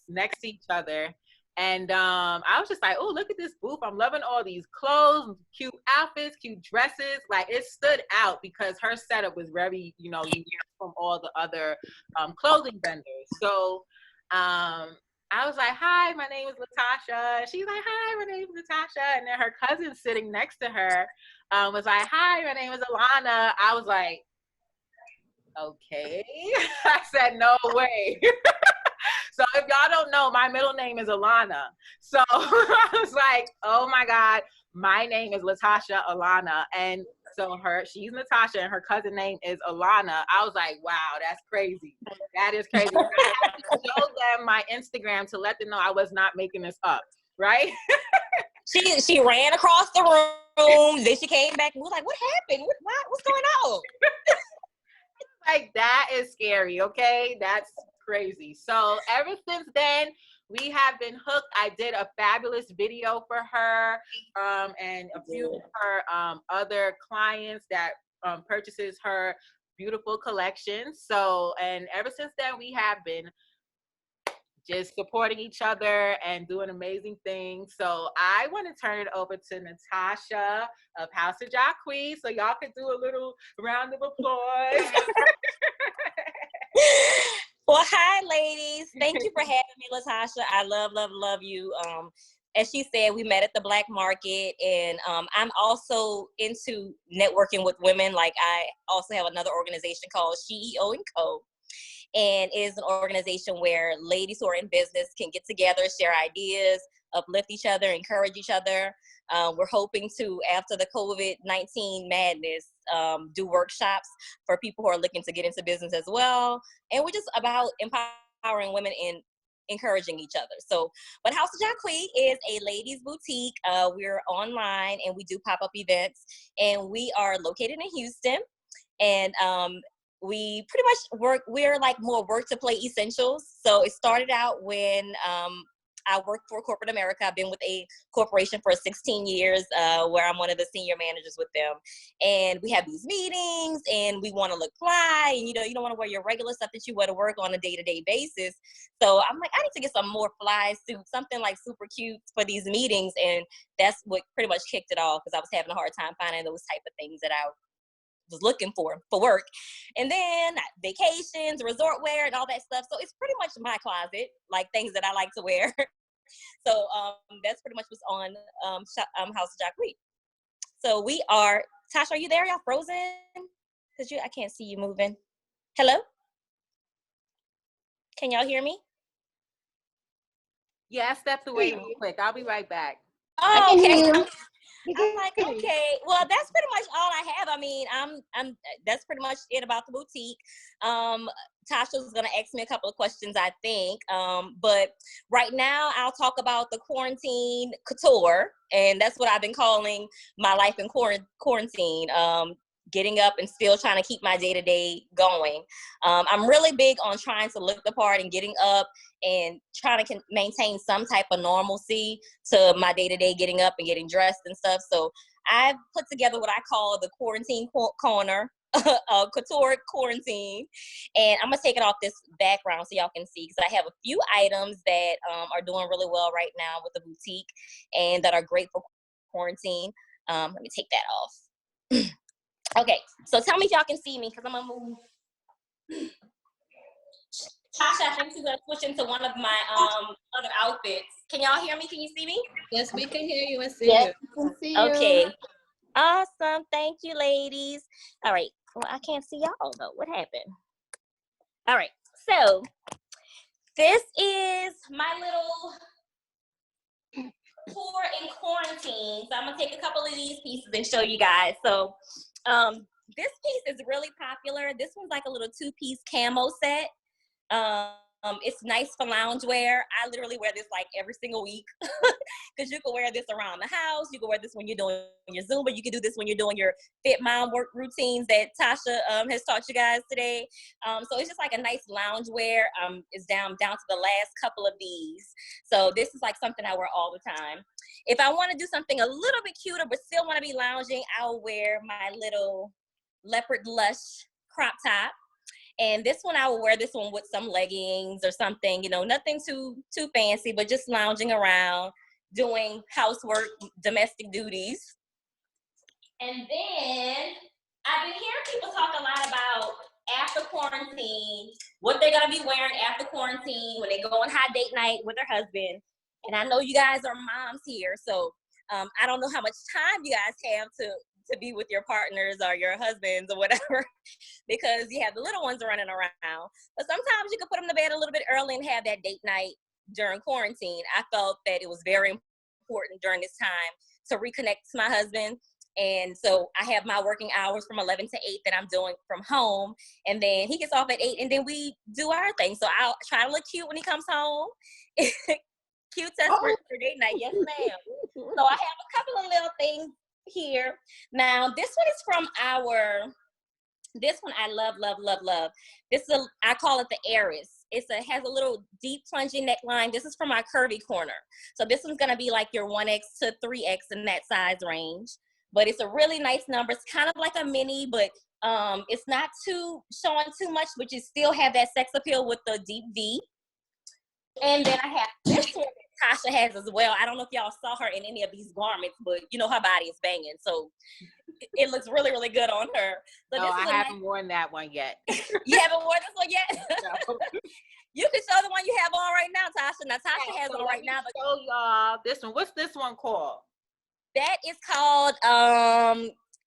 D: next to each other. And I was just like, oh, look at this booth. I'm loving all these clothes, cute outfits, cute dresses. Like, it stood out because her setup was very, unique from all the other clothing vendors. So I was like, hi, my name is Latasha. She's like, hi, my name is Natasha. And then her cousin sitting next to her was like, hi, my name is Alana. I was like, okay. I said, no way. So if y'all don't know, my middle name is Alana. So I was like, oh my God, my name is Latasha Alana. And so she's Natasha and her cousin name is Alana. I was like, wow, that's crazy. That is crazy. I had to show them my Instagram to let them know I was not making this up, right?
J: She ran across the room, then she came back and was like, what happened? What's going on?
D: Like, that is scary, okay? That's crazy. So ever since then, we have been hooked. I did a fabulous video for her and a few of her other clients that purchases her beautiful collection. So, and ever since then, we have been just supporting each other and doing amazing things. So I want to turn it over to Natasha of House of Jaqcui, so y'all can do a little round of applause.
J: Well, hi, ladies. Thank you for having me, Latasha. I love you. As she said, we met at the Black Market, and I'm also into networking with women. Like, I also have another organization called CEO & Co. And it is an organization where ladies who are in business can get together, share ideas, uplift each other, encourage each other. We're hoping to, after the COVID-19 madness, do workshops for people who are looking to get into business as well. And we're just about empowering women and encouraging each other. So, but House of Jaqcui is a ladies boutique. We're online and we do pop-up events, and we are located in Houston. And we pretty much we're like more work to play essentials. So it started out when I worked for corporate America. I've been with a corporation for 16 years where I'm one of the senior managers with them. And we have these meetings and we want to look fly. And, you don't want to wear your regular stuff that you wear to work on a day-to-day basis. So I'm like, I need to get some more fly suits, something like super cute for these meetings. And that's what pretty much kicked it off, because I was having a hard time finding those type of things that I was looking for work. And then vacations, resort wear, and all that stuff. So it's pretty much my closet, like things that I like to wear. So that's pretty much what's on House of Jaqcui. So we are, Tasha, are you there? Y'all frozen? Because I can't see you moving. Hello? Can y'all hear me?
D: Yeah, I stepped away real quick. I'll be right back.
J: Oh, okay. I'm like, okay, well, that's pretty much all I have. I mean, that's pretty much it about the boutique. Tasha's gonna ask me a couple of questions, I think. But right now I'll talk about the quarantine couture, and that's what I've been calling my life in quarantine. Getting up and still trying to keep my day-to-day going. I'm really big on trying to look the part and getting up and trying to maintain some type of normalcy to my day-to-day getting up and getting dressed and stuff. So I've put together what I call the quarantine corner, couture quarantine. And I'm gonna take it off this background so y'all can see, because I have a few items that are doing really well right now with the boutique and that are great for quarantine. Let me take that off. Okay, so tell me if y'all can see me, because I'm gonna move. Tasha, I think she's gonna switch into one of my other outfits. Can y'all hear me? Can you see me?
G: Yes, we can hear you and see
E: Yes,
G: you.
E: we can see you.
J: Okay, awesome. Thank you, ladies. All right, well, I can't see y'all though. What happened? All right, so this is my little tour in quarantine. So I'm gonna take a couple of these pieces and show you guys. So this piece is really popular. This one's like a little two-piece camo set. It's nice for loungewear. I literally wear this like every single week, because you can wear this around the house. You can wear this when you're doing your Zumba. You can do this when you're doing your Fit Mom work routines that Tasha has taught you guys today. So it's just like a nice loungewear. It's down to the last couple of these. So this is like something I wear all the time. If I want to do something a little bit cuter but still want to be lounging, I'll wear my little leopard lush crop top. And this one, I will wear this one with some leggings or something, nothing too fancy, but just lounging around, doing housework, domestic duties. And then I've been hearing people talk a lot about after quarantine, what they're gonna be wearing after quarantine when they go on hot date night with their husband. And I know you guys are moms here, so I don't know how much time you guys have to be with your partners or your husbands or whatever, because you have the little ones running around. But sometimes you can put them to bed a little bit early and have that date night during quarantine. I felt that it was very important during this time to reconnect to my husband. And so I have my working hours from 11 to 8 that I'm doing from home. And then he gets off at 8 and then we do our thing. So I'll try to look cute when he comes home. Cute test for date night. Yes, ma'am. So I have a couple of little things here. Now, this one is from this one I love, love, love, love. This is I call it the Heiress. It has a little deep plunging neckline. This is from my curvy corner. So this one's gonna be like your 1X to 3X in that size range. But it's a really nice number. It's kind of like a mini, but it's not showing too much, but you still have that sex appeal with the deep V. And then I have this one that Tasha has as well. I don't know if y'all saw her in any of these garments, but you know her body is banging. So it looks really, really good on her. So
D: no, I haven't worn that one yet.
J: You haven't worn this one yet? No. You can show the one you have on right now, Tasha. Now, Tasha has on right now. But
D: show y'all this one. What's this one called?
J: That is called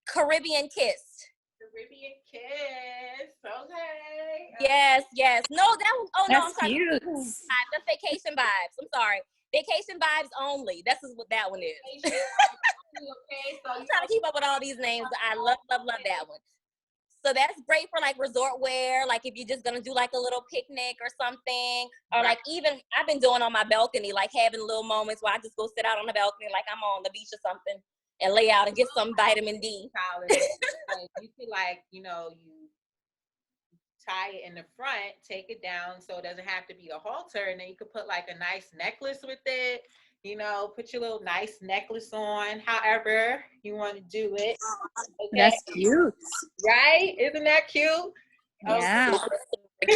J: Caribbean Kiss.
D: Caribbean Kiss. Okay.
J: Yes, yes. No, that one. Oh, no, I'm sorry.
E: Cute.
J: The Vacation Vibes. I'm sorry. Vacation Vibes only. This is what that one is.
D: Okay, so
J: I'm trying to keep up with all these names, but I love, love, love that one. So that's great for like resort wear, like if you're just gonna do like a little picnic or something, or like even I've been doing on my balcony, like having little moments where I just go sit out on the balcony like I'm on the beach or something and lay out and get some vitamin D.
D: You could like, you tie it in the front, take it down so it doesn't have to be a halter, and then you could put like a nice necklace with it. Put your little nice necklace on, however you want to do it. Okay.
E: That's cute.
D: Right? Isn't that cute?
E: Yeah.
J: Super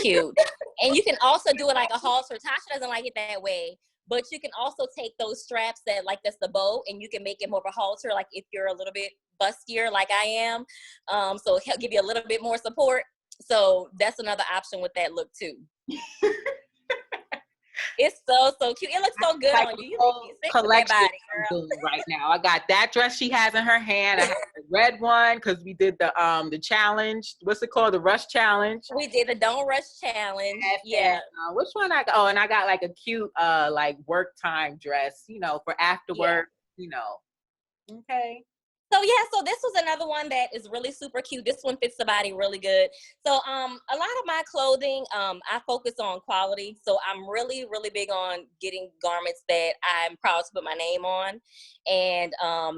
J: cute. And you can also do it like a halter. Tasha doesn't like it that way, but you can also take those straps that's the bow, and you can make it more of a halter, like if you're a little bit bustier like I am. So it'll give you a little bit more support. So that's another option with that look too. It's so cute. It looks so good
D: like
J: on you. You
D: collection
J: body, girl.
D: right now. I got that dress she has in her hand. I have the red one because we did the challenge. What's it called? The Rush Challenge.
J: We did the Don't Rush Challenge. Yeah.
D: And, which one I got? Oh, and I got like a cute like work time dress, for after work. Okay.
J: So so this was another one that is really super cute. This one fits the body really good. So a lot of my clothing, I focus on quality. So I'm really, really big on getting garments that I'm proud to put my name on and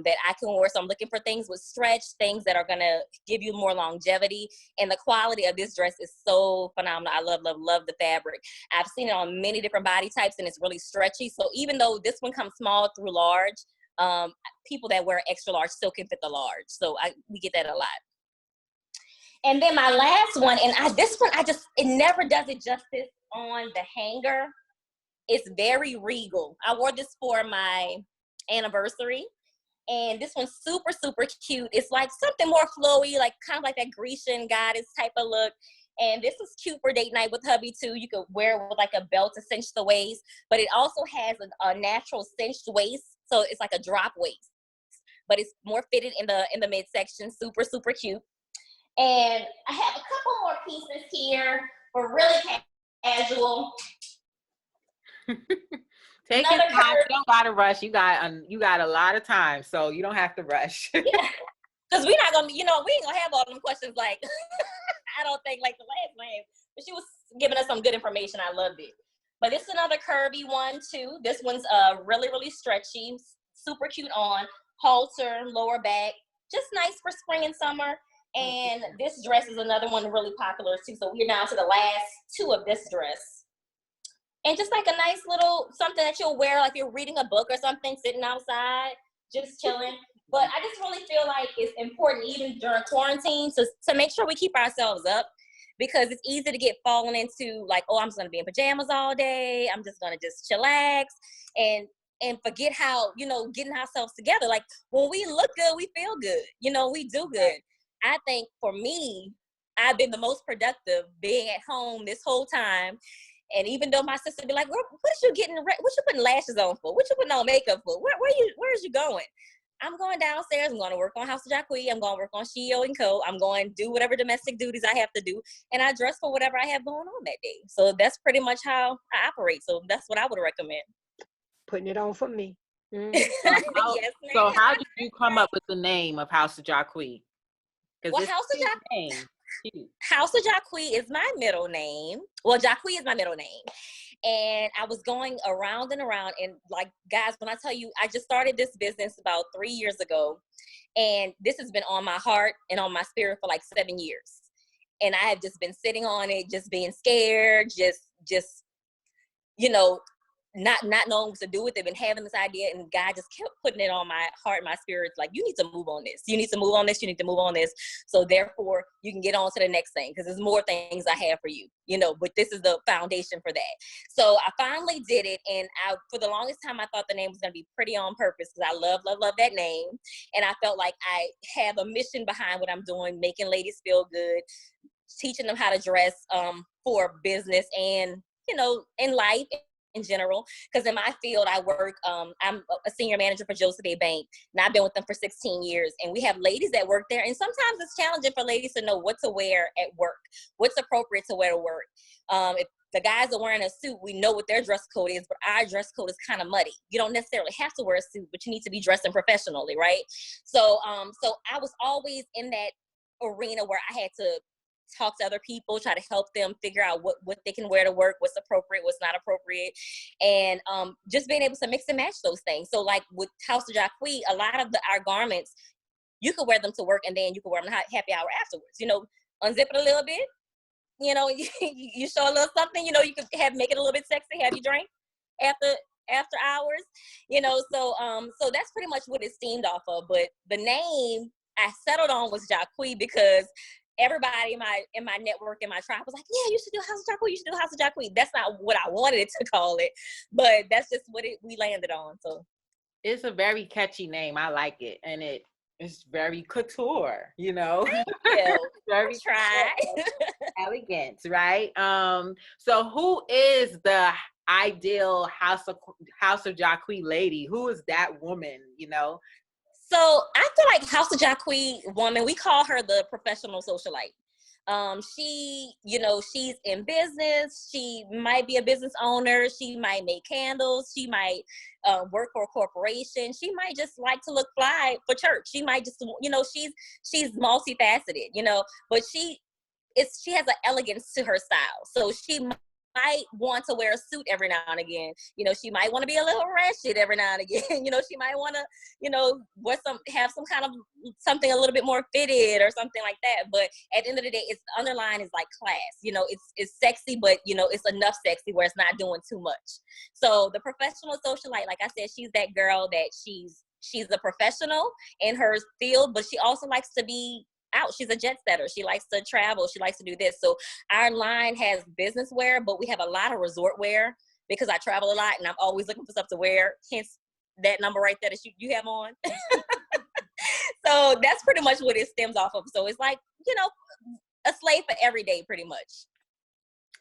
J: that I can wear. So I'm looking for things with stretch, things that are gonna give you more longevity. And the quality of this dress is so phenomenal. I love, love, love the fabric. I've seen it on many different body types and it's really stretchy. So even though this one comes small through large, people that wear extra large still can fit the large. So we get that a lot. And then my last one, and this one, it never does it justice on the hanger. It's very regal. I wore this for my anniversary. And this one's super, super cute. It's like something more flowy, like kind of like that Grecian goddess type of look. And this is cute for date night with hubby too. You could wear it with like a belt to cinch the waist, but it also has a natural cinched waist. So it's like a drop waist, but it's more fitted in the midsection. Super, super cute. And I have a couple more pieces here for really casual.
D: Take your time. You don't gotta rush. You got a lot of time, so you don't have to rush.
J: Yeah. Because we're not gonna, we ain't gonna have all them questions like I don't think like the last one. But she was giving us some good information. I loved it. But this is another curvy one too. This one's really, really stretchy, super cute on, halter, lower back, just nice for spring and summer. And this dress is another one really popular too. So we're down to the last two of this dress. And just like a nice little something that you'll wear like you're reading a book or something, sitting outside, just chilling. But I just really feel like it's important even during quarantine to make sure we keep ourselves up. Because it's easy to get fallen into like, oh, I'm just gonna be in pajamas all day. I'm just gonna just chillax and forget how, getting ourselves together. Like when we look good, we feel good. We do good. I think for me, I've been the most productive being at home this whole time. And even though my sister be like, what is you getting? What you putting lashes on for? What you putting on makeup for? Where is you going? I'm going downstairs. I'm going to work on House of Jaqcui. I'm going to work on Shio and Co. I'm going to do whatever domestic duties I have to do. And I dress for whatever I have going on that day. So that's pretty much how I operate. So that's what I would recommend.
H: Putting it on for me.
J: Yes,
D: So
J: ma'am.
D: how did you come up with the name of House of Jaqcui?
J: Well, House of Jaqcui is my middle name. Well, Jaqcui is my middle name. And I was going around and around. And like, guys, when I tell you, I just started this business about 3 years ago. And this has been on my heart and on my spirit for like 7 years. And I have just been sitting on it, just being scared, just, you know, not knowing what to do with it, and having this idea, and God just kept putting it on my heart, my spirit, like, you need to move on this. You need to move on this. You need to move on this. So therefore, you can get on to the next thing, because there's more things I have for you, you know, but this is the foundation for that. So I finally did it, and for the longest time, I thought the name was going to be Pretty on Purpose, because I love that name, and I felt like I have a mission behind what I'm doing, making ladies feel good, teaching them how to dress for business and, you know, in life in general, because in my field I work, I'm a senior manager for Joseph Bank, and I've been with them for 16 years, and we have ladies that work there, and sometimes it's challenging for ladies to know what to wear at work, what's appropriate to wear to work. If the guys are wearing a suit, we know what their dress code is, but our dress code is kind of muddy. You don't necessarily have to wear a suit, but you need to be dressing professionally, right? So so I was always in that arena where I had to talk to other people, try to help them figure out what they can wear to work, what's appropriate, what's not appropriate, and just being able to mix and match those things. So like with House of Jaqcui, a lot of our garments, you could wear them to work, and then you could wear them happy hour afterwards. You know, unzip it a little bit, you know, you show a little something, you know, you could make it a little bit sexy, have you drink after hours, you know. So so that's pretty much what it's themed off of. But the name I settled on was Jaqcui because everybody in my network, in my tribe was like, yeah, you should do House of Jaqcui, you should do House of Jaqcui. That's not what I wanted it to call it, but that's just what we landed on. So
D: it's a very catchy name. I like it, and it's very couture, you know. Very elegant, right? So who is the ideal House of Jaqcui lady? Who is that woman, you know?
J: So I feel like House of Jaqcui woman, we call her the professional socialite. She, you know, she's in business. She might be a business owner. She might make candles. She might work for a corporation. She might just like to look fly for church. She might just, you know, she's multifaceted, you know, but she has an elegance to her style. So she might want to wear a suit every now and again. You know, she might want to be a little ratchet every now and again. You know, she might want to, you know, have some kind of something a little bit more fitted or something like that. But at the end of the day, it's underlying is like class. You know, it's sexy, but you know, it's enough sexy where it's not doing too much. So the professional socialite, like I said, she's that girl that she's a professional in her field, but she also likes to be out. She's a jet setter. She likes to travel. She likes to do this. So our line has business wear, but we have a lot of resort wear because I travel a lot and I'm always looking for stuff to wear. Hence that number right there that you have on. So that's pretty much what it stems off of. So it's like, you know, a slave for every day, pretty much.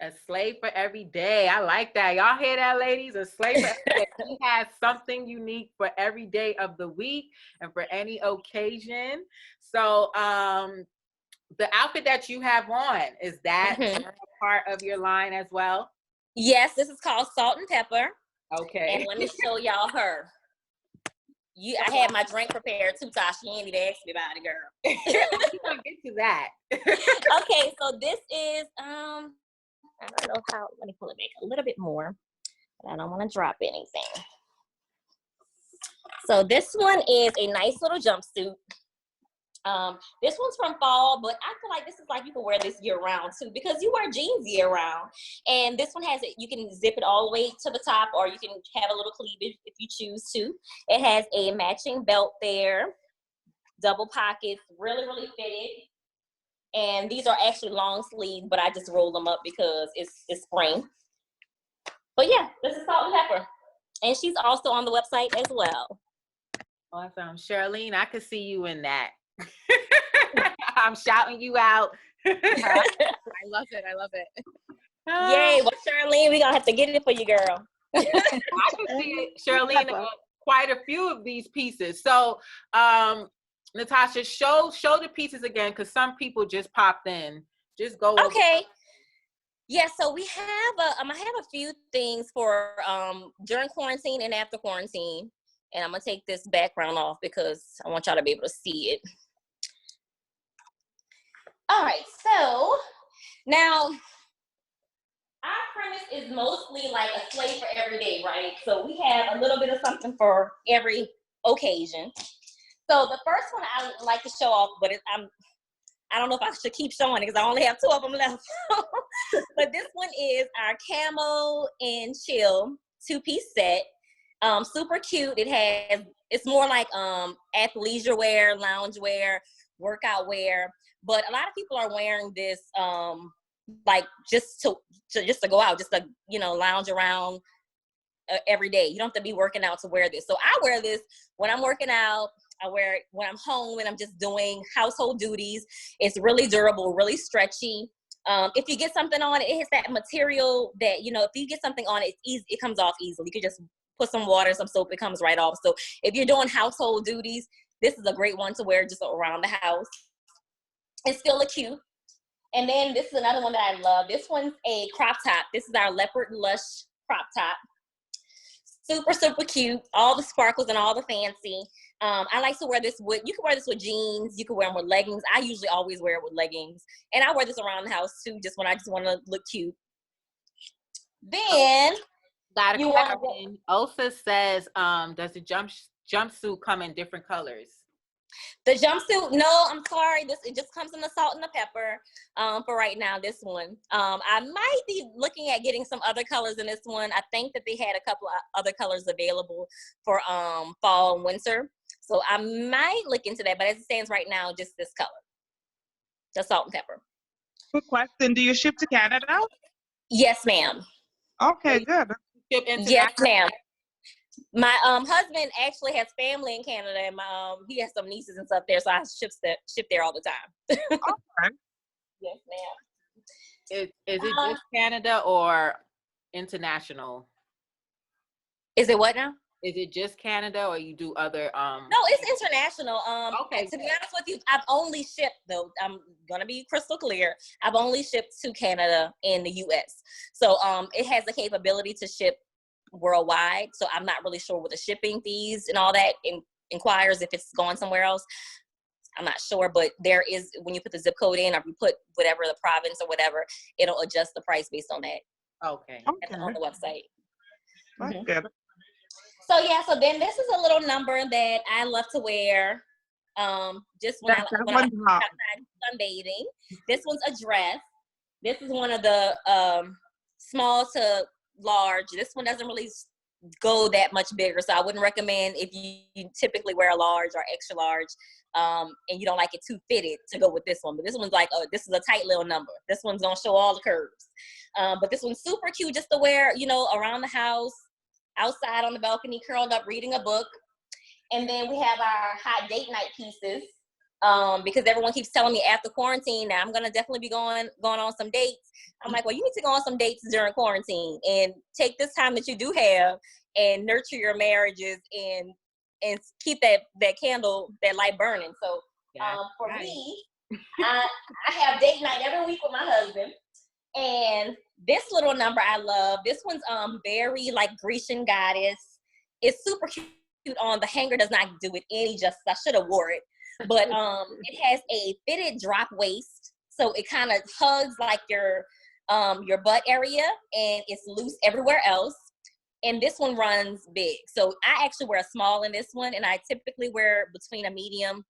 D: A slave for every day. I like that. Y'all hear that, ladies? A slave for every day. He has something unique for every day of the week and for any occasion. So the outfit that you have on, is that a part of your line as well?
J: Yes, this is called Salt and Pepper.
D: Okay.
J: And let me show y'all her. I had my drink prepared too, Tasha. You ain't even asked me about it, girl.
D: We're gonna get to that.
J: Okay, so this is I don't know how. Let me pull it back a little bit more, but I don't want to drop anything. So this one is a nice little jumpsuit. This one's from fall, but I feel like this is like you can wear this year round too, because you wear jeans year round. And this one has it, you can zip it all the way to the top, or you can have a little cleavage if you choose to. It has a matching belt there, double pockets, really, really fitted. And these are actually long sleeve, but I just roll them up because it's spring. But yeah, this is Salt and Pepper. And she's also on the website as well.
D: Awesome. Charlene, I could see you in that. I'm shouting you out.
F: I love it. I love it.
J: Yay. Well, Charlene, we're going to have to get it for you, girl.
D: I can see it. Charlene quite a few of these pieces. So, Natasha, show the pieces again, because some people just popped in. Just go over.
J: Okay. Yeah, so we have I have a few things for during quarantine and after quarantine. And I'm gonna take this background off because I want y'all to be able to see it. All right, so now our premise is mostly like a slate for every day, right? So we have a little bit of something for every occasion. So the first one I would like to show off, but I don't know if I should keep showing it because I only have 2 of them left. But this one is our camo and chill 2-piece set. Super cute. It's more like athleisure wear, lounge wear, workout wear. But a lot of people are wearing this like just to go out, just to lounge around every day. You don't have to be working out to wear this. So I wear this when I'm working out. I wear it when I'm home and I'm just doing household duties. It's really durable, really stretchy. If you get something on it, it has that material that, if you get something on it, it's easy, it comes off easily. You could just put some water, some soap, it comes right off. So if you're doing household duties, this is a great one to wear just around the house. It's still a cute. And then this is another one that I love. This one's a crop top. This is our leopard lush crop top. Super, super cute. All the sparkles and all the fancy. I like to wear this you can wear this with jeans. You can wear them with leggings. I usually always wear it with leggings. And I wear this around the house too, just when I just want to look cute. Then
D: you want Osa says, does the jumpsuit come in different colors?
J: The jumpsuit, no, I'm sorry. It just comes in the salt and the pepper for right now, this one. I might be looking at getting some other colors in this one. I think that they had a couple of other colors available for fall and winter. So I might look into that, but as it stands right now, just this color, the salt and pepper.
K: Quick question, do you ship to Canada?
J: Yes, ma'am.
K: Okay, good.
J: Yes, ma'am. My husband actually has family in Canada, and he has some nieces and stuff there, so I ship there all the time.
K: Okay.
J: Yes, ma'am.
D: Is it just Canada or international?
J: Is it what now?
D: Is it just Canada, or you do other?
J: No, it's international.
D: Okay.
J: To be honest with you, I've only shipped, though. I'm gonna be crystal clear. I've only shipped to Canada and the U.S. So it has the capability to ship worldwide. So I'm not really sure what the shipping fees and all that inquires if it's going somewhere else. I'm not sure, but there is, when you put the zip code in or you put whatever the province or whatever, it'll adjust the price based on that.
D: Okay.
J: On the website.
K: That's good.
J: So yeah, so then this is a little number that I love to wear. Just when I'm outside sunbathing. This one's a dress. This is one of the small to large. This one doesn't really go that much bigger, so I wouldn't recommend if you typically wear a large or extra large, and you don't like it too fitted to go with this one. But this one's like, this is a tight little number. This one's gonna show all the curves. But this one's super cute just to wear, around the house, outside on the balcony, curled up, reading a book. And then we have our hot date night pieces, because everyone keeps telling me after quarantine, now I'm gonna definitely be going on some dates. I'm like, well, you need to go on some dates during quarantine and take this time that you do have and nurture your marriages and keep that candle, that light burning. So for me, I have date night every week with my husband. And this little number I love. This one's very like Grecian goddess. It's super cute on. The hanger does not do it any justice. I should have wore it. But it has a fitted drop waist. So it kind of hugs like your butt area, and it's loose everywhere else. And this one runs big. So I actually wear a small in this one, and I typically wear between a medium.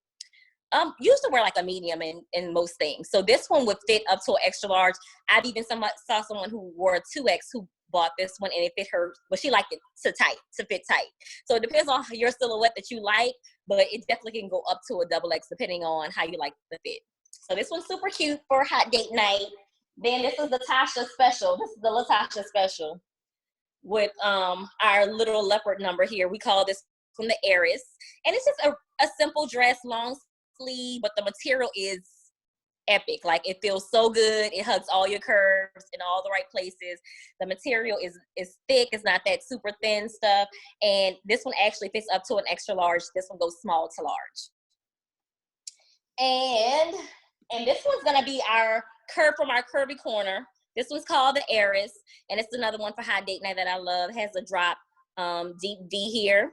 J: Usually wear like a medium in most things. So this one would fit up to an extra large. I've even saw someone who wore a 2X who bought this one, and it fit her, but she liked it to fit tight. So it depends on your silhouette that you like, but it definitely can go up to a double X depending on how you like the fit. So this one's super cute for a hot date night. Then this is the Tasha special. This is the Latasha special with our little leopard number here. We call this from the Heiress. And it's just a simple dress, long sleeve, but the material is epic. Like it feels so good. It hugs all your curves in all the right places. The material is thick. It's not that super thin stuff. And this one actually fits up to an extra large. This one goes small to large. And this one's gonna be our curve from our curvy corner. This one's called the Heiress, and it's another one for hot date night that I love. It has a drop deep V here.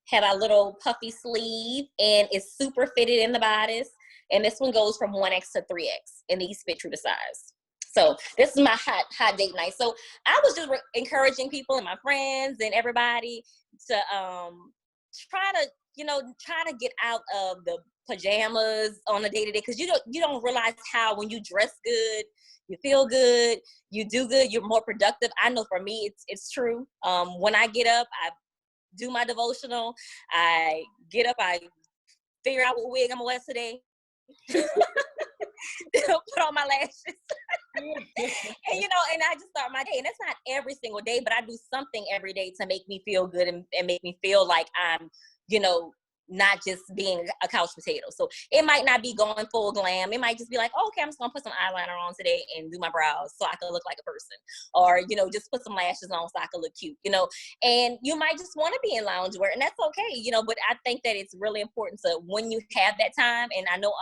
J: Have a little puffy sleeve, and it's super fitted in the bodice. And this one goes from 1X to 3X, and these fit true to size. So this is my hot date night. So I was just encouraging people and my friends and everybody to try to get out of the pajamas on a day-to-day, because you don't realize how when you dress good, you feel good, you do good, you're more productive. I know for me it's true. When I get up, I do my devotional, I get up, I figure out what wig I'm gonna wear today. Put on my lashes. And I just start my day. And that's not every single day, but I do something every day to make me feel good and make me feel like I'm, not just being a couch potato. So it might not be going full glam. It might just be like, oh, okay, I'm just gonna put some eyeliner on today and do my brows so I can look like a person. Or, just put some lashes on so I can look cute, and you might just want to be in loungewear, and that's okay, but I think that it's really important to, when you have that time, and I know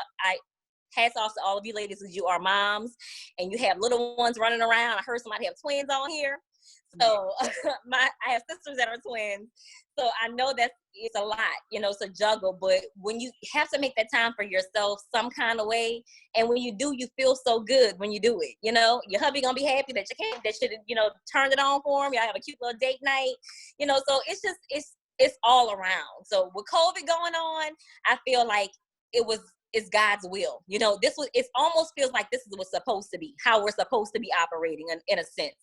J: hats off to all of you ladies, because you are moms and you have little ones running around. I heard somebody have twins on here. So I have sisters that are twins. So I know that it's a lot, to juggle, but when you have to make that time for yourself some kind of way, and when you do, you feel so good when you do it, your hubby gonna be happy that you turned it on for him. Y'all have a cute little date night, so it's all around. So with COVID going on, I feel like it's God's will. It almost feels like this is what's supposed to be, how we're supposed to be operating in a sense.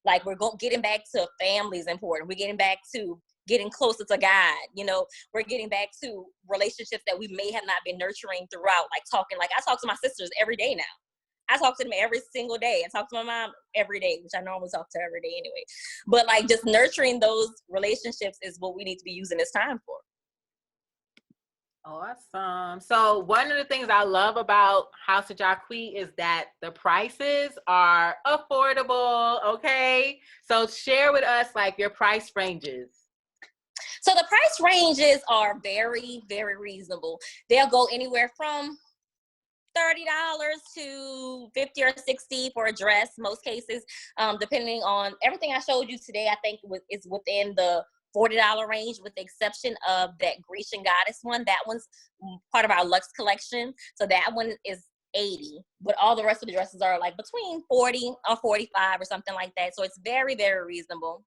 J: Like getting back to family is important. We're getting back to getting closer to God. We're getting back to relationships that we may have not been nurturing throughout, like I talk to my sisters every day now. I talk to them every single day. I talk to my mom every day, which I normally talk to her every day anyway. But like just nurturing those relationships is what we need to be using this time for.
D: Awesome. So one of the things I love about House of Jaqcui is that the prices are affordable. Okay. So share with us like your price ranges.
J: So the price ranges are very, very reasonable. They'll go anywhere from $30 to $50 or $60 for a dress, most cases, depending on everything I showed you today. I think is within the $40 range, with the exception of that Grecian goddess one. That one's part of our Luxe collection. So that one is $80, but all the rest of the dresses are like between $40 or $45 or something like that. So it's very, very reasonable.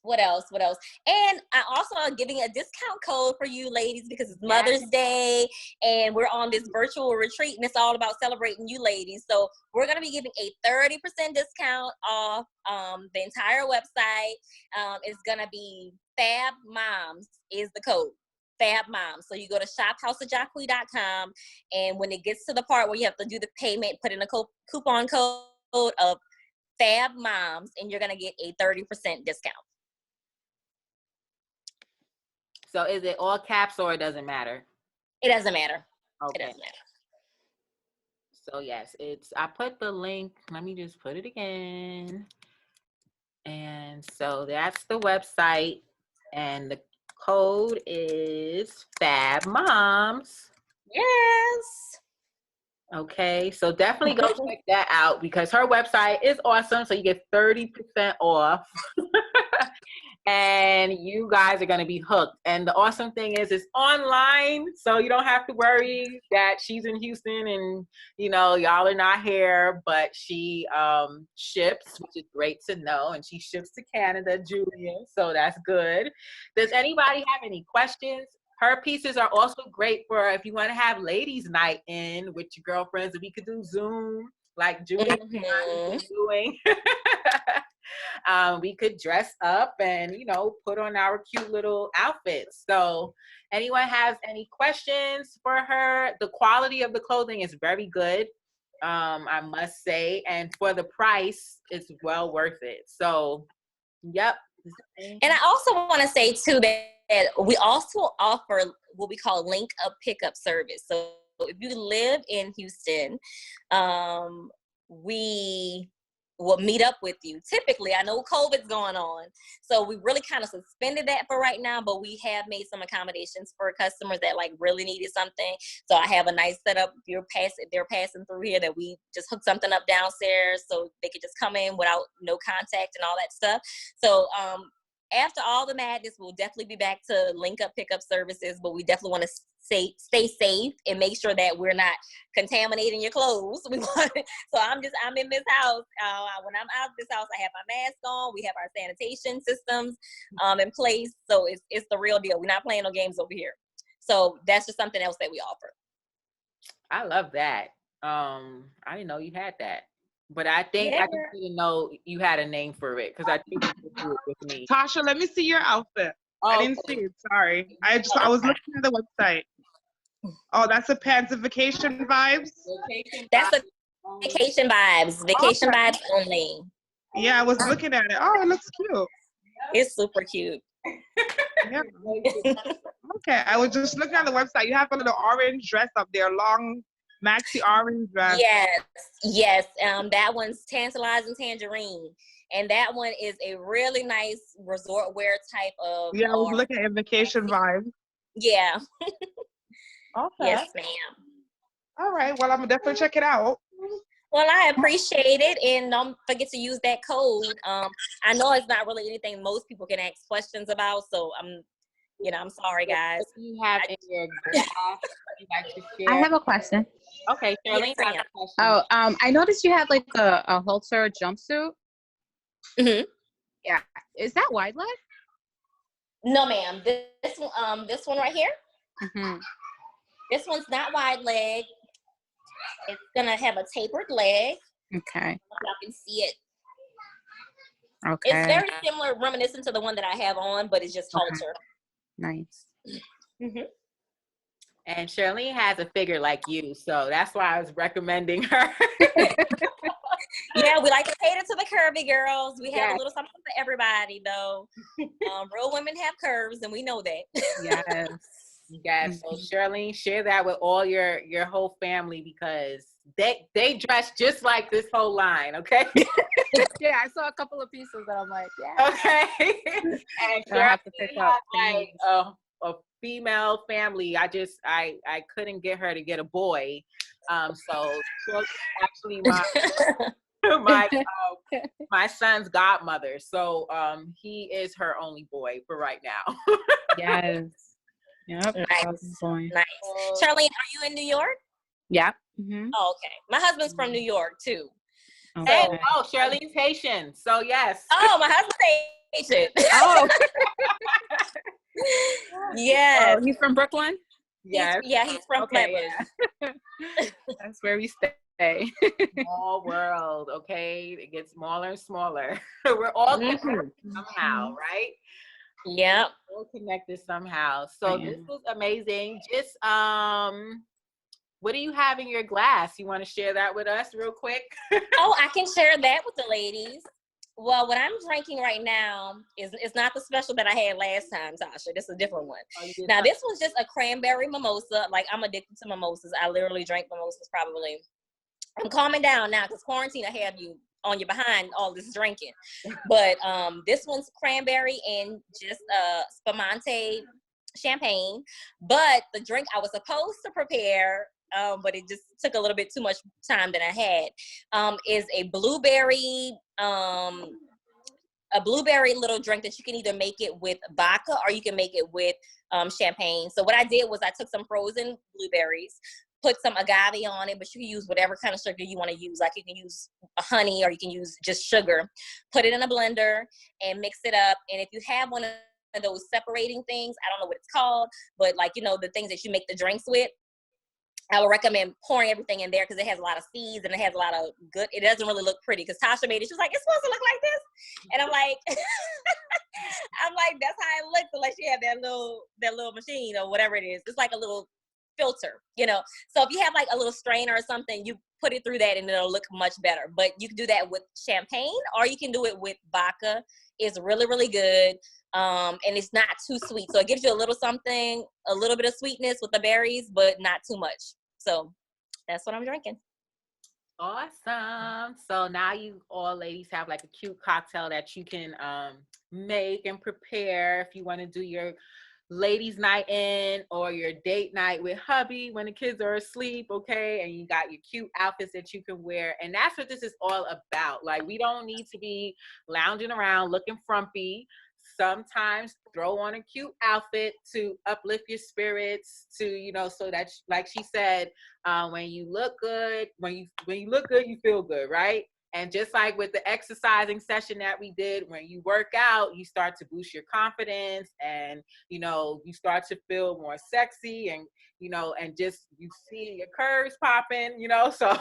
J: What else? And I also am giving a discount code for you ladies, because it's Mother's Day and we're on this virtual retreat, and it's all about celebrating you ladies. So we're going to be giving a 30% discount off the entire website. It's going to be Fab Moms is the code. Fab Moms. So you go to shophouseofjaqcui.com, and when it gets to the part where you have to do the payment, put in a coupon code of Fab Moms, and you're going to get a 30% discount.
D: So is it all caps or it doesn't matter?
J: It doesn't matter.
D: Okay.
J: It doesn't matter.
D: So yes, I put the link, let me just put it again. And so that's the website, and the code is Fab Moms.
J: Yes.
D: Okay, so definitely go check that out, because her website is awesome. So you get 30% off. And you guys are going to be hooked. And the awesome thing is it's online, so you don't have to worry that she's in Houston and y'all are not here, but she ships, which is great to know, and she ships to Canada, Julia, so that's good. Does anybody have any questions? Her pieces are also great for if you want to have ladies night in with your girlfriends, if you could do Zoom like Julia is doing. We could dress up and put on our cute little outfits. So anyone has any questions for her? The quality of the clothing is very good, I must say, and for the price it's well worth it. So yep.
J: And I also want to say too that we also offer what we call link up pickup service. So if you live in Houston, we will meet up with you. Typically, I know COVID's going on, so we really kind of suspended that for right now, but we have made some accommodations for customers that like really needed something. So I have a nice setup. If they're passing through here, that we just hook something up downstairs so they could just come in without no contact and all that stuff. So after all the madness, we'll definitely be back to link up pickup services, but we definitely want to stay safe and make sure that we're not contaminating your clothes. So I'm in this house. When I'm out of this house, I have my mask on. We have our sanitation systems in place. So it's the real deal. We're not playing no games over here. So that's just something else that we offer.
D: I love that. I didn't know you had that. But I think I just didn't know you had a name for it because I think you could do it with me.
K: Tasha, let me see your outfit.
D: Oh,
K: I didn't see it. Sorry. I was looking at the website. Oh, that's a Vacation Vibes?
J: That's a Vacation Vibes. Vacation Vibes only.
K: Yeah, I was looking at it. Oh, it looks cute.
J: It's super cute.
K: Yeah. Okay, I was just looking at the website. You have a little orange dress up there, long maxi orange dress.
J: Yes. That one's Tantalizing Tangerine. And that one is a really nice resort wear type of.
K: Yeah, I was looking at Vacation Vibes.
J: Yeah.
K: Okay.
J: Yes, ma'am.
K: All right. Well, I'm gonna definitely check it out.
J: Well, I appreciate it, and don't forget to use that code. I know it's not really anything most people can ask questions about, so I'm sorry, guys.
D: You have in your graph, you like to share?
L: I have a question.
D: Okay, Charlene has a question.
L: Oh, I noticed you have like a halter jumpsuit.
J: Mm-hmm.
L: Yeah. Is that wide leg?
J: No, ma'am. This one right here.
L: Mm-hmm.
J: This one's not wide leg. It's gonna have a tapered leg.
L: Okay.
J: Y'all can see it.
L: Okay.
J: It's very similar, reminiscent to the one that I have on, but it's just halter.
L: Nice.
J: Mm-hmm.
D: And Charlene has a figure like you, so that's why I was recommending her.
J: Yeah, we like to cater to the curvy girls. We have a little something for everybody, though. Real women have curves, and we know that.
L: Yes.
D: Yes. So Charlene, share that with all your whole family because they dress just like this whole line. Okay.
L: Yeah, I saw a couple of pieces that I'm like, yeah.
D: Okay. And
L: I have to pick up
D: like a female family. I couldn't get her to get a boy. So Charlene's actually my son's godmother. So he is her only boy for right now.
L: Yes. Yep.
J: Nice. Charlene, are you in New York?
L: Yeah. Mm-hmm.
J: Oh, okay. My husband's from New York too.
L: Okay.
D: Charlene's Haitian. So yes.
J: Oh, my husband's Haitian.
L: Oh.
J: Yes.
L: Oh, he's from Brooklyn?
J: Yes. He's from Flatbush.
L: Yeah. That's where we stay.
D: Small world, okay? It gets smaller and smaller. We're all connected somehow, right?
J: Yep.
D: We're all connected somehow. So this was amazing. Just what do you have in your glass? You want to share that with us real quick?
J: Oh, I can share that with the ladies. Well, what I'm drinking right now is not the special that I had last time, Tasha. This is a different one. Now, this one's just a cranberry mimosa. Like, I'm addicted to mimosas. I literally drink mimosas probably. I'm calming down now because quarantine, I have you on your behind all this drinking. But this one's cranberry and just spumante champagne. But the drink I was supposed to prepare, but it just took a little bit too much time than I had, is a blueberry little drink that you can either make it with vodka or you can make it with champagne. So what I did was I took some frozen blueberries, put some agave on it, but you can use whatever kind of sugar you want to use. Like you can use honey or you can use just sugar. Put it in a blender and mix it up. And if you have one of those separating things, I don't know what it's called, but like, the things that you make the drinks with, I would recommend pouring everything in there because it has a lot of seeds and it has a lot of good. It doesn't really look pretty because Tasha made it. She was like, it's supposed to look like this. And I'm like, that's how it looks unless you have that little machine or whatever it is. It's like a little filter, So if you have like a little strainer or something, you put it through that and it'll look much better. But you can do that with champagne or you can do it with vodka. It's really, really good. And it's not too sweet. So it gives you a little something, a little bit of sweetness with the berries, but not too much. So that's what I'm drinking.
D: Awesome. So now you all ladies have like a cute cocktail that you can make and prepare if you want to do your ladies night in or your date night with hubby when the kids are asleep, okay? And you got your cute outfits that you can wear. And that's what this is all about. Like, we don't need to be lounging around looking frumpy. Sometimes throw on a cute outfit to uplift your spirits, to, you know, so that, like she said, when you look good, when you look good, you feel good, right? And just like with the exercising session that we did, when you work out, you start to boost your confidence, and, you know, you start to feel more sexy, and, you know, and just you see your curves popping, you know. So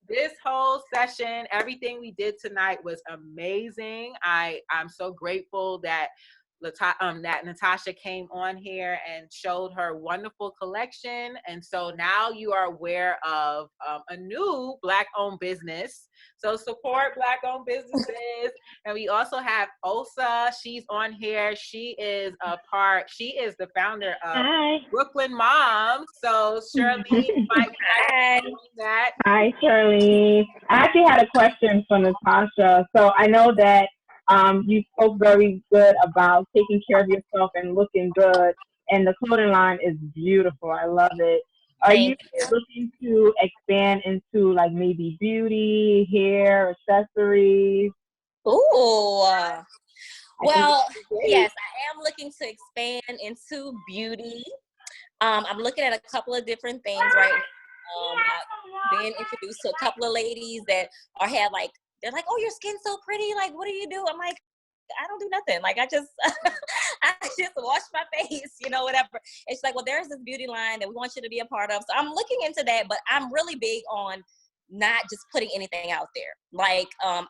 D: this whole session, everything we did tonight was amazing. I'm so grateful that that Natasha came on here and showed her wonderful collection. And so now you are aware of a new Black-owned business. So support Black-owned businesses. And we also have Osa. She's on here. She is the founder of Brooklyn Moms. So Shirley might be that.
M: Hi, Shirley. I actually had a question for Natasha. So I know that you spoke very good about taking care of yourself and looking good, and the clothing line is beautiful. I love it. Are you looking to expand into like maybe beauty, hair, accessories?
J: Ooh. Well, yes, I am looking to expand into beauty. I'm looking at a couple of different things right now. I've been introduced to a couple of ladies that they're like, oh, your skin's so pretty. Like, what do you do? I'm like, I don't do nothing. Like, I just wash my face, you know, whatever. It's like, well, there's this beauty line that we want you to be a part of. So I'm looking into that, but I'm really big on not just putting anything out there. Like, I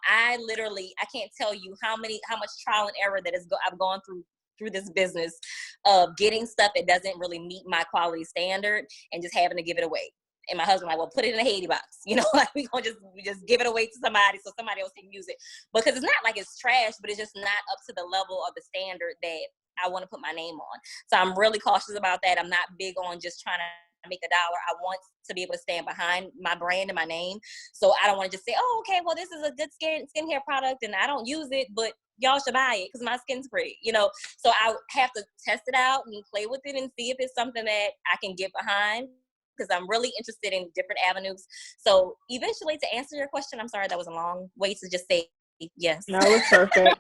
J: can't tell you how much trial and error that I've gone through this business of getting stuff that doesn't really meet my quality standard and just having to give it away. And my husband like, well, put it in a Haiti box, you know, like we just give it away to somebody so somebody else can use it, because it's not like it's trash, but it's just not up to the level of the standard that I want to put my name on. So I'm really cautious about that. I'm not big on just trying to make a dollar. I want to be able to stand behind my brand and my name. So I don't want to just say, oh, okay, well, this is a good skincare product and I don't use it, but y'all should buy it because my skin's pretty, you know. So I have to test it out and play with it and see if it's something that I can get behind, because I'm really interested in different avenues. So eventually, to answer your question, I'm sorry, that was a long way to just say yes.
M: No, it was perfect.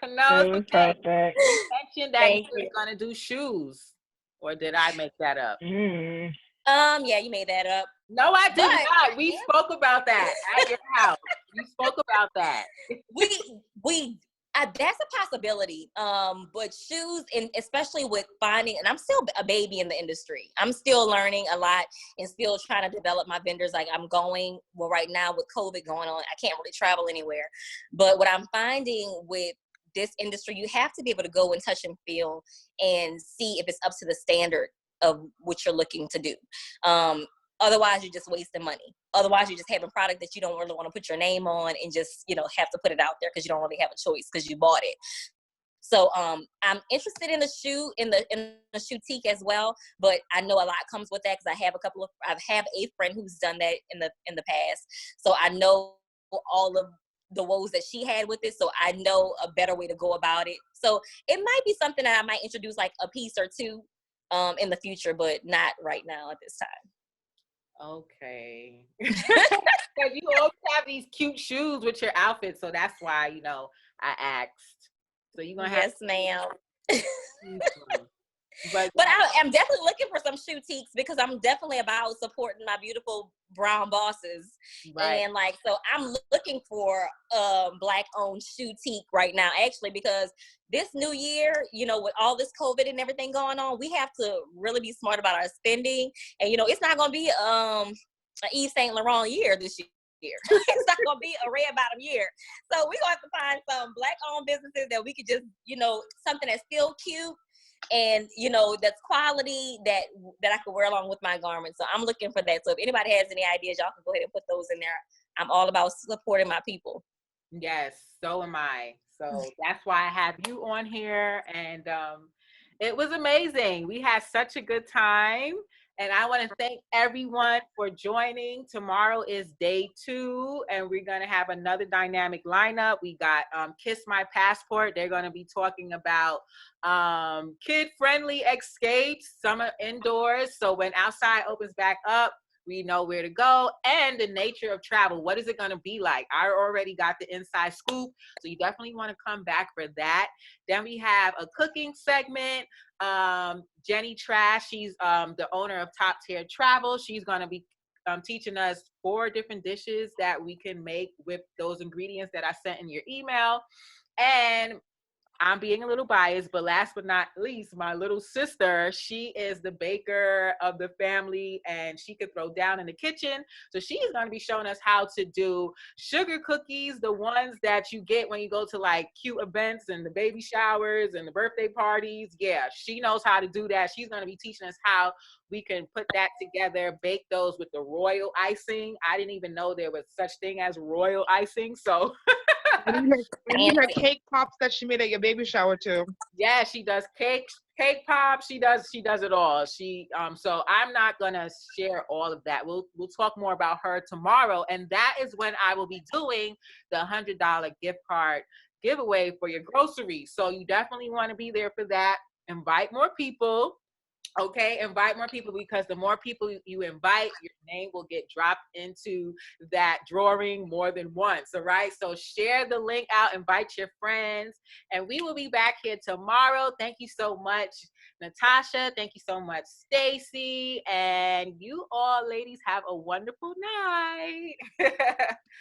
D: No,
M: it was perfect.
D: You mentioned that you were going to do shoes, or did I make that up?
J: Yeah, you made that up.
D: No, I did not. We spoke about that at your house. We spoke about that.
J: That's a possibility. But shoes, and especially with finding, and I'm still a baby in the industry. I'm still learning a lot and still trying to develop my vendors. Like right now with COVID going on, I can't really travel anywhere. But what I'm finding with this industry, you have to be able to go and touch and feel and see if it's up to the standard of what you're looking to do. Otherwise, you're just wasting money. Otherwise, you're just having product that you don't really want to put your name on and just, you know, have to put it out there because you don't really have a choice because you bought it. So I'm interested in the shoe-tique as well, but I know a lot comes with that because I have a friend who's done that in the past. So I know all of the woes that she had with it, so I know a better way to go about it. So it might be something that I might introduce like a piece or two in the future, but not right now at this time.
D: Okay. Because you always have these cute shoes with your outfits, so that's why, you know, I asked. So you're gonna have.
J: Yes, ma'am. But I'm definitely looking for some shoe-tiques because I'm definitely about supporting my beautiful brown bosses. Right. And like, so I'm looking for Black-owned shoe-tique right now, actually, because this new year, you know, with all this COVID and everything going on, we have to really be smart about our spending. And, you know, it's not going to be an Yves Saint Laurent year this year. It's not going to be a red bottom year. So we're going to have to find some Black-owned businesses that we could just, you know, something that's still cute and, you know, that's quality that I could wear along with my garments. So I'm looking for that. So if anybody has any ideas, y'all can go ahead and put those in there. I'm all about supporting my people.
D: Yes, so am I. So that's why I have you on here. And it was amazing. We had such a good time. And I want to thank everyone for joining. Tomorrow is day 2, and we're going to have another dynamic lineup. We got Kiss My Passport. They're going to be talking about kid-friendly escapes, summer indoors. So when outside opens back up, we know where to go, and the nature of travel. What is it going to be like? I already got the inside scoop, so you definitely want to come back for that. Then we have a cooking segment. Jenny Trash, she's the owner of Top Tier Travel. She's going to be teaching us 4 different dishes that we can make with those ingredients that I sent in your email. And I'm being a little biased, but last but not least, my little sister, she is the baker of the family, and she could throw down in the kitchen. So she's going to be showing us how to do sugar cookies, the ones that you get when you go to like cute events and the baby showers and the birthday parties. Yeah, she knows how to do that. She's going to be teaching us how we can put that together, bake those with the royal icing. I didn't even know there was such thing as royal icing. So
K: And her cake pops that she made at your baby shower too.
D: yeah, she does cake pop. She does it all. So I'm not gonna share all of that. We'll talk more about her tomorrow, and that is when I will be doing the $100 gift card giveaway for your groceries. So you definitely want to be there for that. Invite more people. Okay, invite more people, because the more people you invite, your name will get dropped into that drawing more than once. All right, so share the link out, invite your friends, and we will be back here tomorrow. Thank you so much, Natasha. Thank you so much, Stacy, and you all ladies have a wonderful night.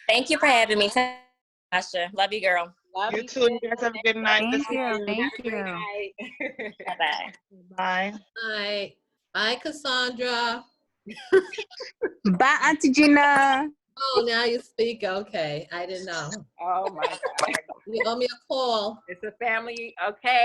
J: Thank you for having me, Tasha. Love you, girl.
D: Love
K: You too. You guys have a good night.
N: Thank you.
D: Have a
N: Thank
D: great
N: you.
D: night.
J: Bye-bye.
K: Bye.
G: Bye. Bye, Cassandra.
N: Bye, Auntie Gina.
G: Oh, now you speak. Okay. I didn't know.
D: Oh my God.
G: You owe me a call.
D: It's a family. Okay.